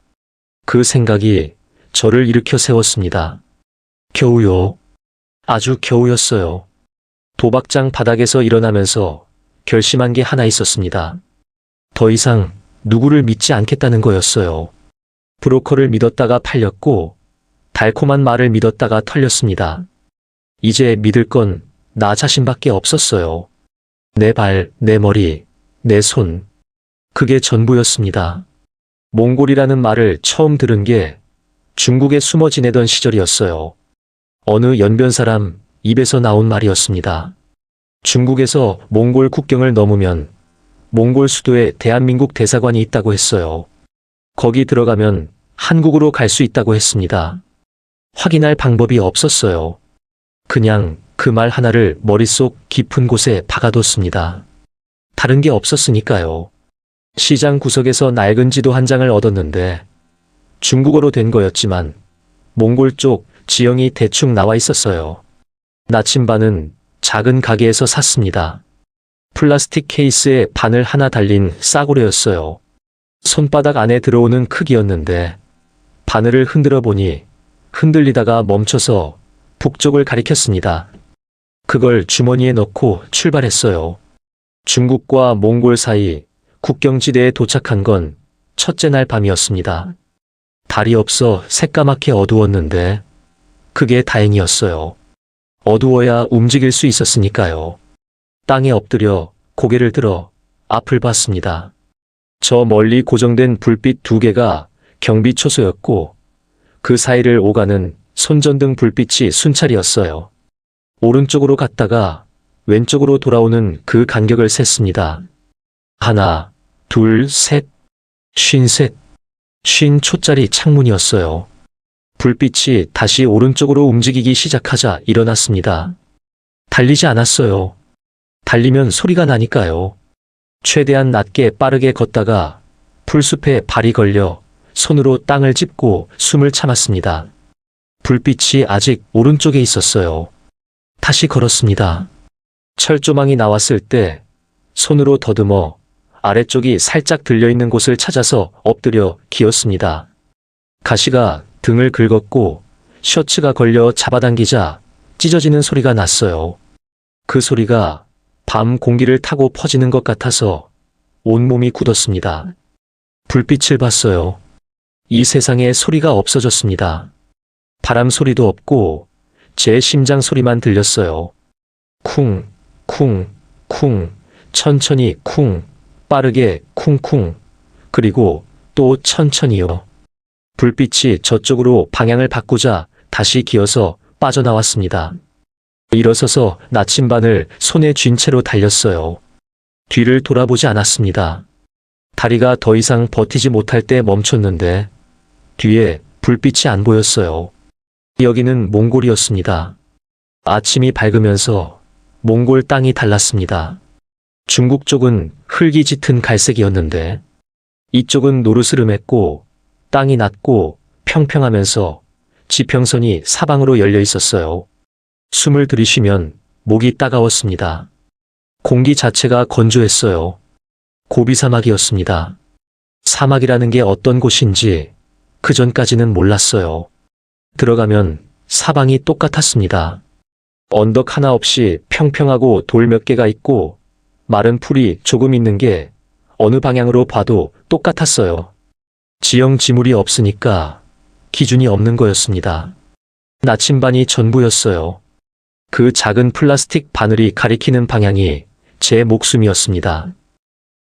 그 생각이 저를 일으켜 세웠습니다. 겨우요. 아주 겨우였어요. 도박장 바닥에서 일어나면서 결심한 게 하나 있었습니다. 더 이상 누구를 믿지 않겠다는 거였어요. 브로커를 믿었다가 팔렸고 달콤한 말을 믿었다가 털렸습니다. 이제 믿을 건 나 자신밖에 없었어요. 내 발, 내 머리, 내 손. 그게 전부였습니다. 몽골이라는 말을 처음 들은 게 중국에 숨어 지내던 시절이었어요. 어느 연변 사람 입에서 나온 말이었습니다. 중국에서 몽골 국경을 넘으면 몽골 수도에 대한민국 대사관이 있다고 했어요. 거기 들어가면 한국으로 갈 수 있다고 했습니다. 확인할 방법이 없었어요. 그냥 그 말 하나를 머릿속 깊은 곳에 박아뒀습니다. 다른 게 없었으니까요. 시장 구석에서 낡은 지도 한 장을 얻었는데 중국어로 된 거였지만 몽골 쪽 지형이 대충 나와 있었어요. 나침반은 작은 가게에서 샀습니다. 플라스틱 케이스에 바늘 하나 달린 싸구려였어요. 손바닥 안에 들어오는 크기였는데 바늘을 흔들어 보니 흔들리다가 멈춰서 북쪽을 가리켰습니다. 그걸 주머니에 넣고 출발했어요. 중국과 몽골 사이 국경지대에 도착한 건 첫째 날 밤이었습니다. 달이 없어 새까맣게 어두웠는데 그게 다행이었어요. 어두워야 움직일 수 있었으니까요. 땅에 엎드려 고개를 들어 앞을 봤습니다. 저 멀리 고정된 불빛 2개가 경비 초소였고 그 사이를 오가는 손전등 불빛이 순찰이었어요. 오른쪽으로 갔다가 왼쪽으로 돌아오는 그 간격을 셌습니다. 하나, 둘, 셋, 53, 50초짜리 창문이었어요. 불빛이 다시 오른쪽으로 움직이기 시작하자 일어났습니다. 달리지 않았어요. 달리면 소리가 나니까요. 최대한 낮게 빠르게 걷다가 풀숲에 발이 걸려 손으로 땅을 짚고 숨을 참았습니다. 불빛이 아직 오른쪽에 있었어요. 다시 걸었습니다. 철조망이 나왔을 때 손으로 더듬어 아래쪽이 살짝 들려있는 곳을 찾아서 엎드려 기었습니다. 가시가 등을 긁었고 셔츠가 걸려 잡아당기자 찢어지는 소리가 났어요. 그 소리가 밤 공기를 타고 퍼지는 것 같아서 온몸이 굳었습니다. 불빛을 봤어요. 이 세상에 소리가 없어졌습니다. 바람 소리도 없고 제 심장 소리만 들렸어요. 쿵, 쿵, 쿵, 천천히 쿵, 빠르게 쿵쿵, 그리고 또 천천히요. 불빛이 저쪽으로 방향을 바꾸자 다시 기어서 빠져나왔습니다. 일어서서 나침반을 손에 쥔 채로 달렸어요. 뒤를 돌아보지 않았습니다. 다리가 더 이상 버티지 못할 때 멈췄는데 뒤에 불빛이 안 보였어요. 여기는 몽골이었습니다. 아침이 밝으면서 몽골 땅이 달랐습니다. 중국 쪽은 흙이 짙은 갈색이었는데 이쪽은 노르스름했고 땅이 낮고 평평하면서 지평선이 사방으로 열려 있었어요. 숨을 들이쉬면 목이 따가웠습니다. 공기 자체가 건조했어요. 고비 사막이었습니다. 사막이라는 게 어떤 곳인지 그전까지는 몰랐어요. 들어가면 사방이 똑같았습니다. 언덕 하나 없이 평평하고 돌 몇 개가 있고 마른 풀이 조금 있는 게 어느 방향으로 봐도 똑같았어요. 지형 지물이 없으니까 기준이 없는 거였습니다. 나침반이 전부였어요. 그 작은 플라스틱 바늘이 가리키는 방향이 제 목숨이었습니다.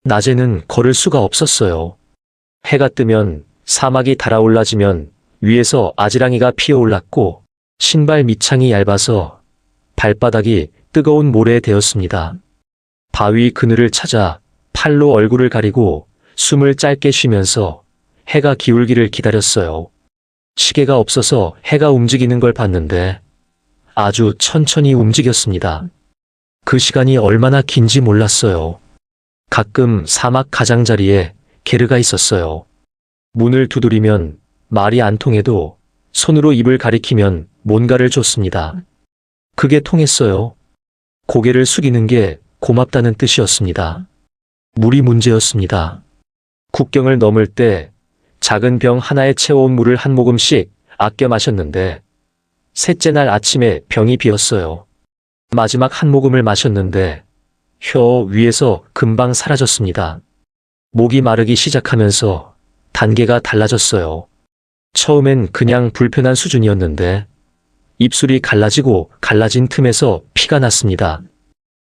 낮에는 걸을 수가 없었어요. 해가 뜨면 사막이 달아올라지면 위에서 아지랑이가 피어올랐고 신발 밑창이 얇아서 발바닥이 뜨거운 모래에 데였습니다. 바위 그늘을 찾아 팔로 얼굴을 가리고 숨을 짧게 쉬면서 해가 기울기를 기다렸어요. 시계가 없어서 해가 움직이는 걸 봤는데 아주 천천히 움직였습니다. 그 시간이 얼마나 긴지 몰랐어요. 가끔 사막 가장자리에 게르가 있었어요. 문을 두드리면 말이 안 통해도 손으로 입을 가리키면 뭔가를 줬습니다. 그게 통했어요. 고개를 숙이는 게 고맙다는 뜻이었습니다. 물이 문제였습니다. 국경을 넘을 때 작은 병 하나에 채워온 물을 한 모금씩 아껴 마셨는데 셋째 날 아침에 병이 비었어요. 마지막 한 모금을 마셨는데 혀 위에서 금방 사라졌습니다. 목이 마르기 시작하면서 단계가 달라졌어요. 처음엔 그냥 불편한 수준이었는데 입술이 갈라지고 갈라진 틈에서 피가 났습니다.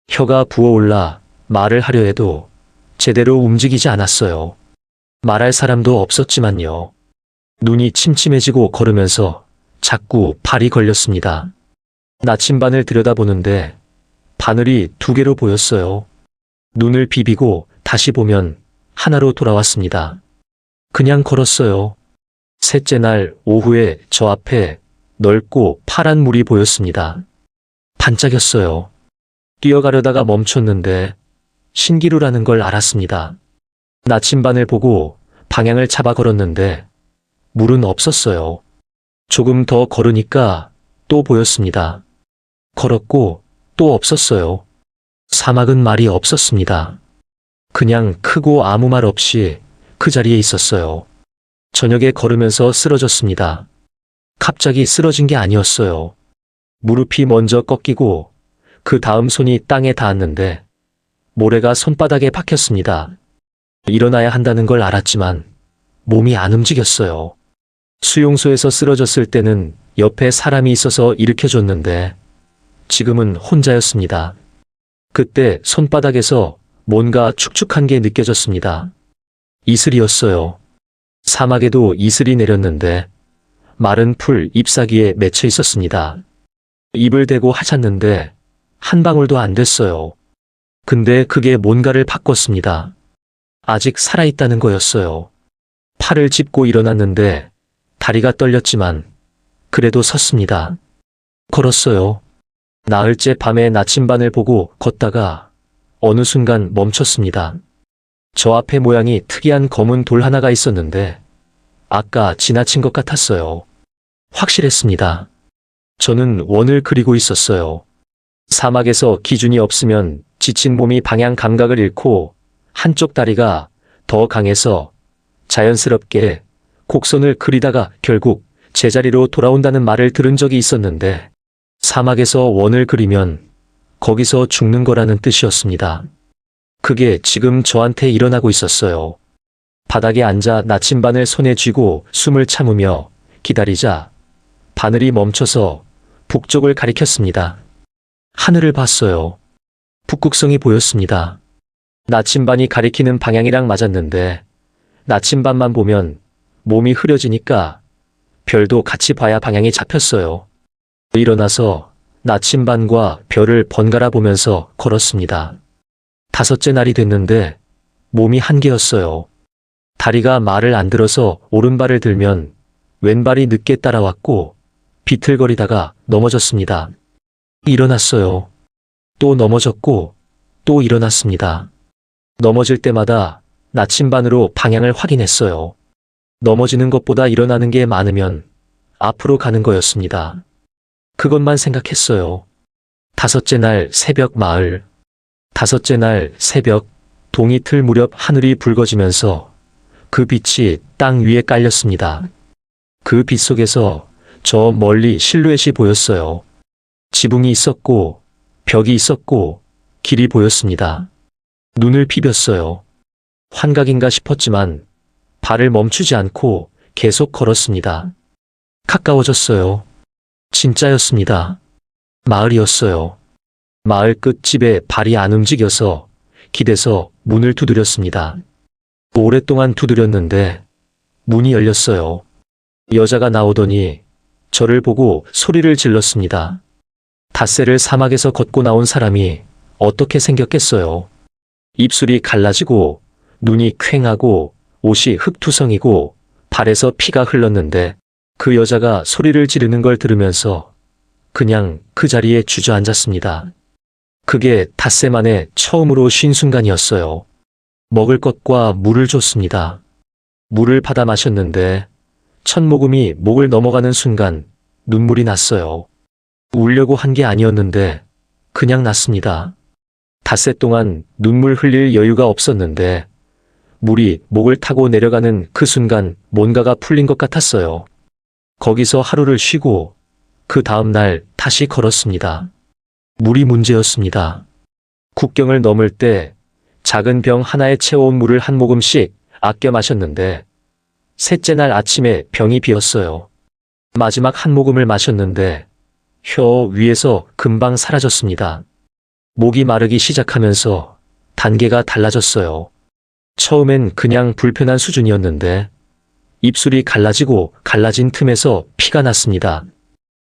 혀가 부어올라 말을 하려 해도 제대로 움직이지 않았어요. 말할 사람도 없었지만요. 눈이 침침해지고 걸으면서 자꾸 발이 걸렸습니다. 나침반을 들여다보는데 바늘이 두 개로 보였어요. 눈을 비비고 다시 보면 하나로 돌아왔습니다. 그냥 걸었어요. 셋째 날 오후에 저 앞에 넓고 파란 물이 보였습니다. 반짝였어요. 뛰어가려다가 멈췄는데 신기루라는 걸 알았습니다. 나침반을 보고 방향을 잡아 걸었는데 물은 없었어요. 조금 더 걸으니까 또 보였습니다. 걸었고 또 없었어요. 사막은 말이 없었습니다. 그냥 크고 아무 말 없이 그 자리에 있었어요. 저녁에 걸으면서 쓰러졌습니다. 갑자기 쓰러진 게 아니었어요. 무릎이 먼저 꺾이고 그 다음 손이 땅에 닿았는데 모래가 손바닥에 박혔습니다. 일어나야 한다는 걸 알았지만 몸이 안 움직였어요. 수용소에서 쓰러졌을 때는 옆에 사람이 있어서 일으켜줬는데 지금은 혼자였습니다. 그때 손바닥에서 뭔가 축축한 게 느껴졌습니다. 이슬이었어요. 사막에도 이슬이 내렸는데 마른 풀 잎사귀에 맺혀 있었습니다. 입을 대고 하셨는데 한 방울도 안 됐어요. 근데 그게 뭔가를 바꿨습니다. 아직 살아있다는 거였어요. 팔을 짚고 일어났는데 다리가 떨렸지만 그래도 섰습니다. 걸었어요. 나흘째 밤에 나침반을 보고 걷다가 어느 순간 멈췄습니다. 저 앞에 모양이 특이한 검은 돌 하나가 있었는데 아까 지나친 것 같았어요. 확실했습니다. 저는 원을 그리고 있었어요. 사막에서 기준이 없으면 지친 몸이 방향 감각을 잃고 한쪽 다리가 더 강해서 자연스럽게 곡선을 그리다가 결국 제자리로 돌아온다는 말을 들은 적이 있었는데 사막에서 원을 그리면 거기서 죽는 거라는 뜻이었습니다. 그게 지금 저한테 일어나고 있었어요. 바닥에 앉아 나침반을 손에 쥐고 숨을 참으며 기다리자 바늘이 멈춰서 북쪽을 가리켰습니다. 하늘을 봤어요. 북극성이 보였습니다. 나침반이 가리키는 방향이랑 맞았는데 나침반만 보면 몸이 흐려지니까 별도 같이 봐야 방향이 잡혔어요. 일어나서 나침반과 별을 번갈아 보면서 걸었습니다. 다섯째 날이 됐는데 몸이 한개였어요. 다리가 말을 안 들어서 오른발을 들면 왼발이 늦게 따라왔고 비틀거리다가 넘어졌습니다. 일어났어요. 또 넘어졌고 또 일어났습니다. 넘어질 때마다 나침반으로 방향을 확인했어요. 넘어지는 것보다 일어나는 게 많으면 앞으로 가는 거였습니다. 그것만 생각했어요. 다섯째 날 새벽 마을. 다섯째 날 새벽 동이 틀 무렵 하늘이 붉어지면서 그 빛이 땅 위에 깔렸습니다. 그 빛 속에서 저 멀리 실루엣이 보였어요. 지붕이 있었고 벽이 있었고 길이 보였습니다. 눈을 비볐어요. 환각인가 싶었지만 발을 멈추지 않고 계속 걸었습니다. 가까워졌어요. 진짜였습니다. 마을이었어요. 마을 끝 집에 발이 안 움직여서 기대서 문을 두드렸습니다. 오랫동안 두드렸는데 문이 열렸어요. 여자가 나오더니 저를 보고 소리를 질렀습니다. 닷새를 사막에서 걷고 나온 사람이 어떻게 생겼겠어요. 입술이 갈라지고 눈이 퀭하고 옷이 흙투성이고 발에서 피가 흘렀는데 그 여자가 소리를 지르는 걸 들으면서 그냥 그 자리에 주저앉았습니다. 그게 닷새 만에 처음으로 쉰 순간이었어요. 먹을 것과 물을 줬습니다. 물을 받아 마셨는데 첫 모금이 목을 넘어가는 순간 눈물이 났어요. 울려고 한 게 아니었는데 그냥 났습니다. 닷새 동안 눈물 흘릴 여유가 없었는데 물이 목을 타고 내려가는 그 순간 뭔가가 풀린 것 같았어요. 거기서 하루를 쉬고 그 다음 날 다시 걸었습니다. 물이 문제였습니다. 국경을 넘을 때 작은 병 하나에 채워온 물을 한 모금씩 아껴 마셨는데 셋째 날 아침에 병이 비었어요. 마지막 한 모금을 마셨는데 혀 위에서 금방 사라졌습니다. 목이 마르기 시작하면서 단계가 달라졌어요. 처음엔 그냥 불편한 수준이었는데 입술이 갈라지고 갈라진 틈에서 피가 났습니다.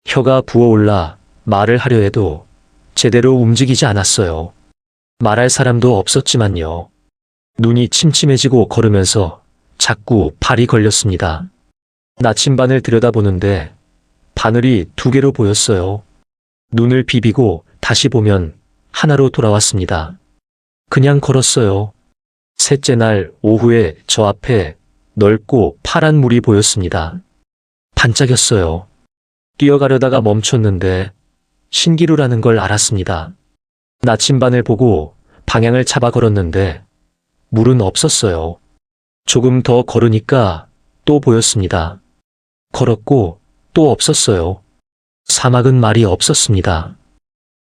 혀가 부어올라 말을 하려 해도 제대로 움직이지 않았어요. 말할 사람도 없었지만요. 눈이 침침해지고 걸으면서 자꾸 발이 걸렸습니다. 나침반을 들여다보는데 바늘이 2개로 보였어요. 눈을 비비고 다시 보면 하나로 돌아왔습니다. 그냥 걸었어요. 셋째 날 오후에 저 앞에 넓고 파란 물이 보였습니다. 반짝였어요. 뛰어가려다가 멈췄는데 신기루라는 걸 알았습니다. 나침반을 보고 방향을 잡아 걸었는데 물은 없었어요. 조금 더 걸으니까 또 보였습니다. 걸었고 또 없었어요. 사막은 말이 없었습니다.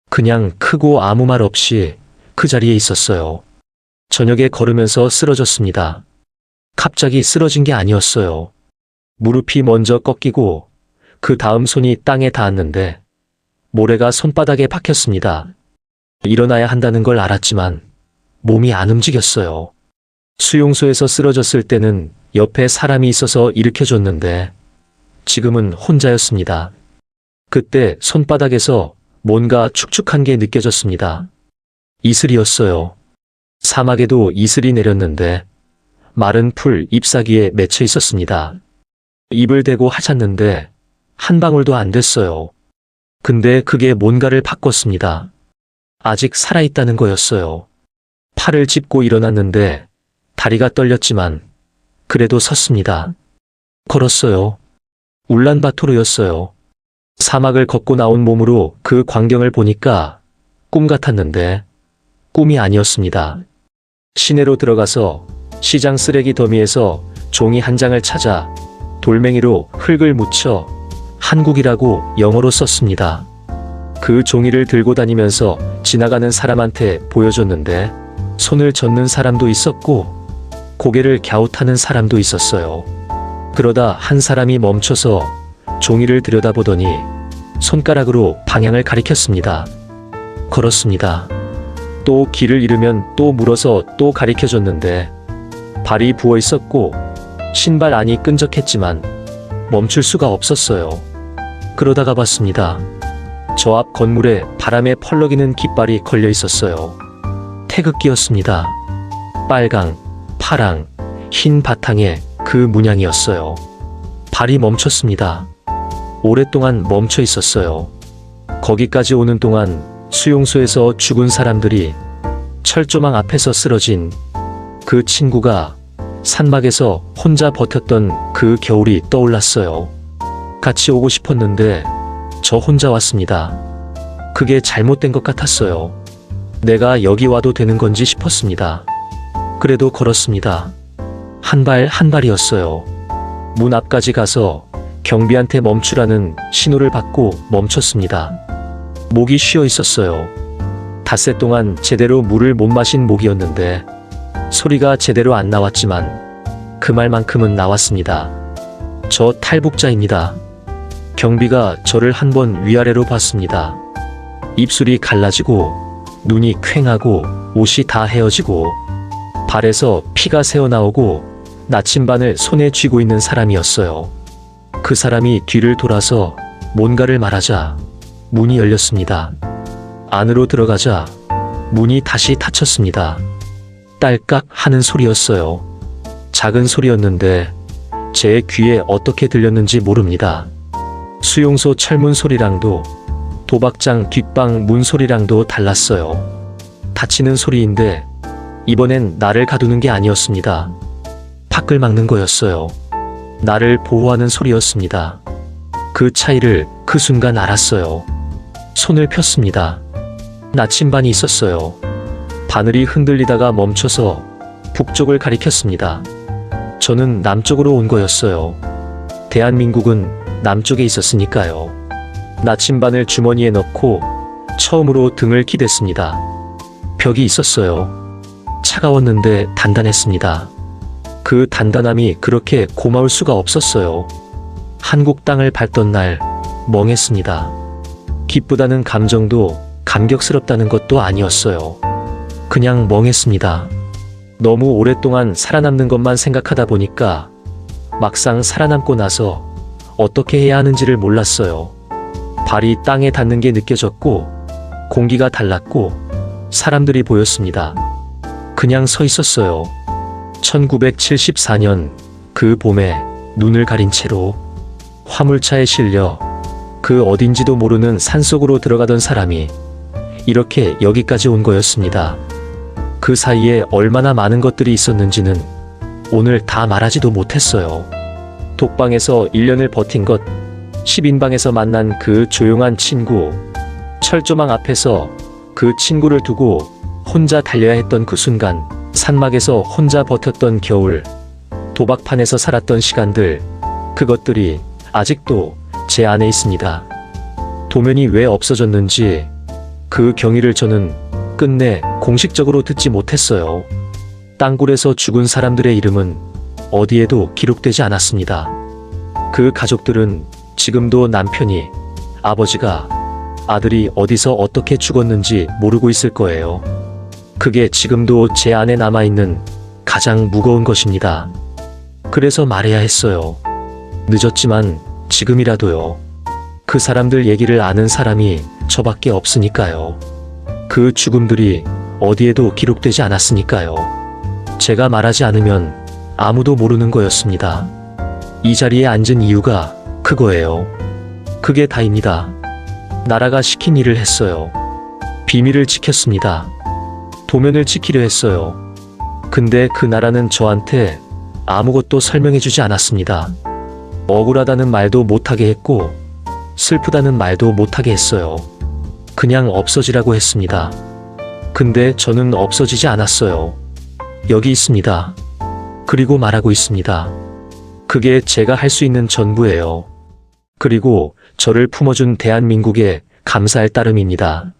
그냥 크고 아무 말 없이 그 자리에 있었어요. 저녁에 걸으면서 쓰러졌습니다. 갑자기 쓰러진 게 아니었어요. 무릎이 먼저 꺾이고 그 다음 손이 땅에 닿았는데 모래가 손바닥에 박혔습니다. 일어나야 한다는 걸 알았지만 몸이 안 움직였어요. 수용소에서 쓰러졌을 때는 옆에 사람이 있어서 일으켜줬는데 지금은 혼자였습니다. 그때 손바닥에서 뭔가 축축한 게 느껴졌습니다. 이슬이었어요. 사막에도 이슬이 내렸는데 마른 풀 잎사귀에 맺혀 있었습니다. 입을 대고 하셨는데 한 방울도 안 됐어요. 근데 그게 뭔가를 바꿨습니다. 아직 살아있다는 거였어요. 팔을 짚고 일어났는데 다리가 떨렸지만 그래도 섰습니다. 걸었어요. 울란바토르였어요. 사막을 걷고 나온 몸으로 그 광경을 보니까 꿈 같았는데 꿈이 아니었습니다. 시내로 들어가서 시장 쓰레기 더미에서 종이 한 장을 찾아 돌멩이로 흙을 묻혀 한국이라고 영어로 썼습니다. 그 종이를 들고 다니면서 지나가는 사람한테 보여줬는데 손을 젓는 사람도 있었고 고개를 갸웃하는 사람도 있었어요. 그러다 한 사람이 멈춰서 종이를 들여다보더니 손가락으로 방향을 가리켰습니다. 걸었습니다. 또 길을 잃으면 또 물어서 또 가리켜줬는데 발이 부어 있었고 신발 안이 끈적했지만 멈출 수가 없었어요. 그러다가 봤습니다. 저 앞 건물에 바람에 펄럭이는 깃발이 걸려 있었어요. 태극기였습니다. 빨강, 파랑, 흰 바탕에 그 문양이었어요. 발이 멈췄습니다. 오랫동안 멈춰 있었어요. 거기까지 오는 동안 수용소에서 죽은 사람들이 철조망 앞에서 쓰러진 그 친구가 산막에서 혼자 버텼던 그 겨울이 떠올랐어요. 같이 오고 싶었는데 저 혼자 왔습니다. 그게 잘못된 것 같았어요. 내가 여기 와도 되는 건지 싶었습니다. 그래도 걸었습니다. 한 발 한 발이었어요. 문 앞까지 가서 경비한테 멈추라는 신호를 받고 멈췄습니다. 목이 쉬어 있었어요. 닷새 동안 제대로 물을 못 마신 목이었는데 소리가 제대로 안 나왔지만 그 말만큼은 나왔습니다. 저 탈북자입니다. 경비가 저를 한 번 위아래로 봤습니다. 입술이 갈라지고 눈이 퀭하고 옷이 다 헤어지고 발에서 피가 새어나오고 나침반을 손에 쥐고 있는 사람이었어요. 그 사람이 뒤를 돌아서 뭔가를 말하자 문이 열렸습니다. 안으로 들어가자 문이 다시 닫혔습니다. 딸깍 하는 소리였어요. 작은 소리였는데 제 귀에 어떻게 들렸는지 모릅니다. 수용소 철문 소리랑도 도박장 뒷방 문 소리랑도 달랐어요. 닫히는 소리인데 이번엔 나를 가두는 게 아니었습니다. 밖을 막는 거였어요. 나를 보호하는 소리였습니다. 그 차이를 그 순간 알았어요. 손을 폈습니다. 나침반이 있었어요. 바늘이 흔들리다가 멈춰서 북쪽을 가리켰습니다. 저는 남쪽으로 온 거였어요. 대한민국은 남쪽에 있었으니까요. 나침반을 주머니에 넣고 처음으로 등을 기댔습니다. 벽이 있었어요. 차가웠는데 단단했습니다. 그 단단함이 그렇게 고마울 수가 없었어요. 한국 땅을 밟던 날 멍했습니다. 기쁘다는 감정도 감격스럽다는 것도 아니었어요. 그냥 멍했습니다. 너무 오랫동안 살아남는 것만 생각하다 보니까 막상 살아남고 나서 어떻게 해야 하는지를 몰랐어요. 발이 땅에 닿는 게 느껴졌고 공기가 달랐고 사람들이 보였습니다. 그냥 서 있었어요. 1974년 그 봄에 눈을 가린 채로 화물차에 실려 그 어딘지도 모르는 산속으로 들어가던 사람이 이렇게 여기까지 온 거였습니다. 그 사이에 얼마나 많은 것들이 있었는지는 오늘 다 말하지도 못했어요. 독방에서 1년을 버틴 것, 10인방에서 만난 그 조용한 친구, 철조망 앞에서 그 친구를 두고 혼자 달려야 했던 그 순간, 산막에서 혼자 버텼던 겨울, 도박판에서 살았던 시간들, 그것들이 아직도 제 안에 있습니다. 도면이 왜 없어졌는지 그 경위를 저는 끝내 공식적으로 듣지 못했어요. 땅굴에서 죽은 사람들의 이름은 어디에도 기록되지 않았습니다. 그 가족들은 지금도 남편이, 아버지가, 아들이 어디서 어떻게 죽었는지 모르고 있을 거예요. 그게 지금도 제 안에 남아있는 가장 무거운 것입니다. 그래서 말해야 했어요. 늦었지만 지금이라도요. 그 사람들 얘기를 아는 사람이 저밖에 없으니까요. 그 죽음들이 어디에도 기록되지 않았으니까요. 제가 말하지 않으면 아무도 모르는 거였습니다. 이 자리에 앉은 이유가 그거예요. 그게 다입니다. 나라가 시킨 일을 했어요. 비밀을 지켰습니다. 도면을 지키려 했어요. 근데 그 나라는 저한테 아무것도 설명해주지 않았습니다. 억울하다는 말도 못하게 했고 슬프다는 말도 못하게 했어요. 그냥 없어지라고 했습니다. 근데 저는 없어지지 않았어요. 여기 있습니다. 그리고 말하고 있습니다. 그게 제가 할 수 있는 전부예요. 그리고 저를 품어준 대한민국에 감사할 따름입니다.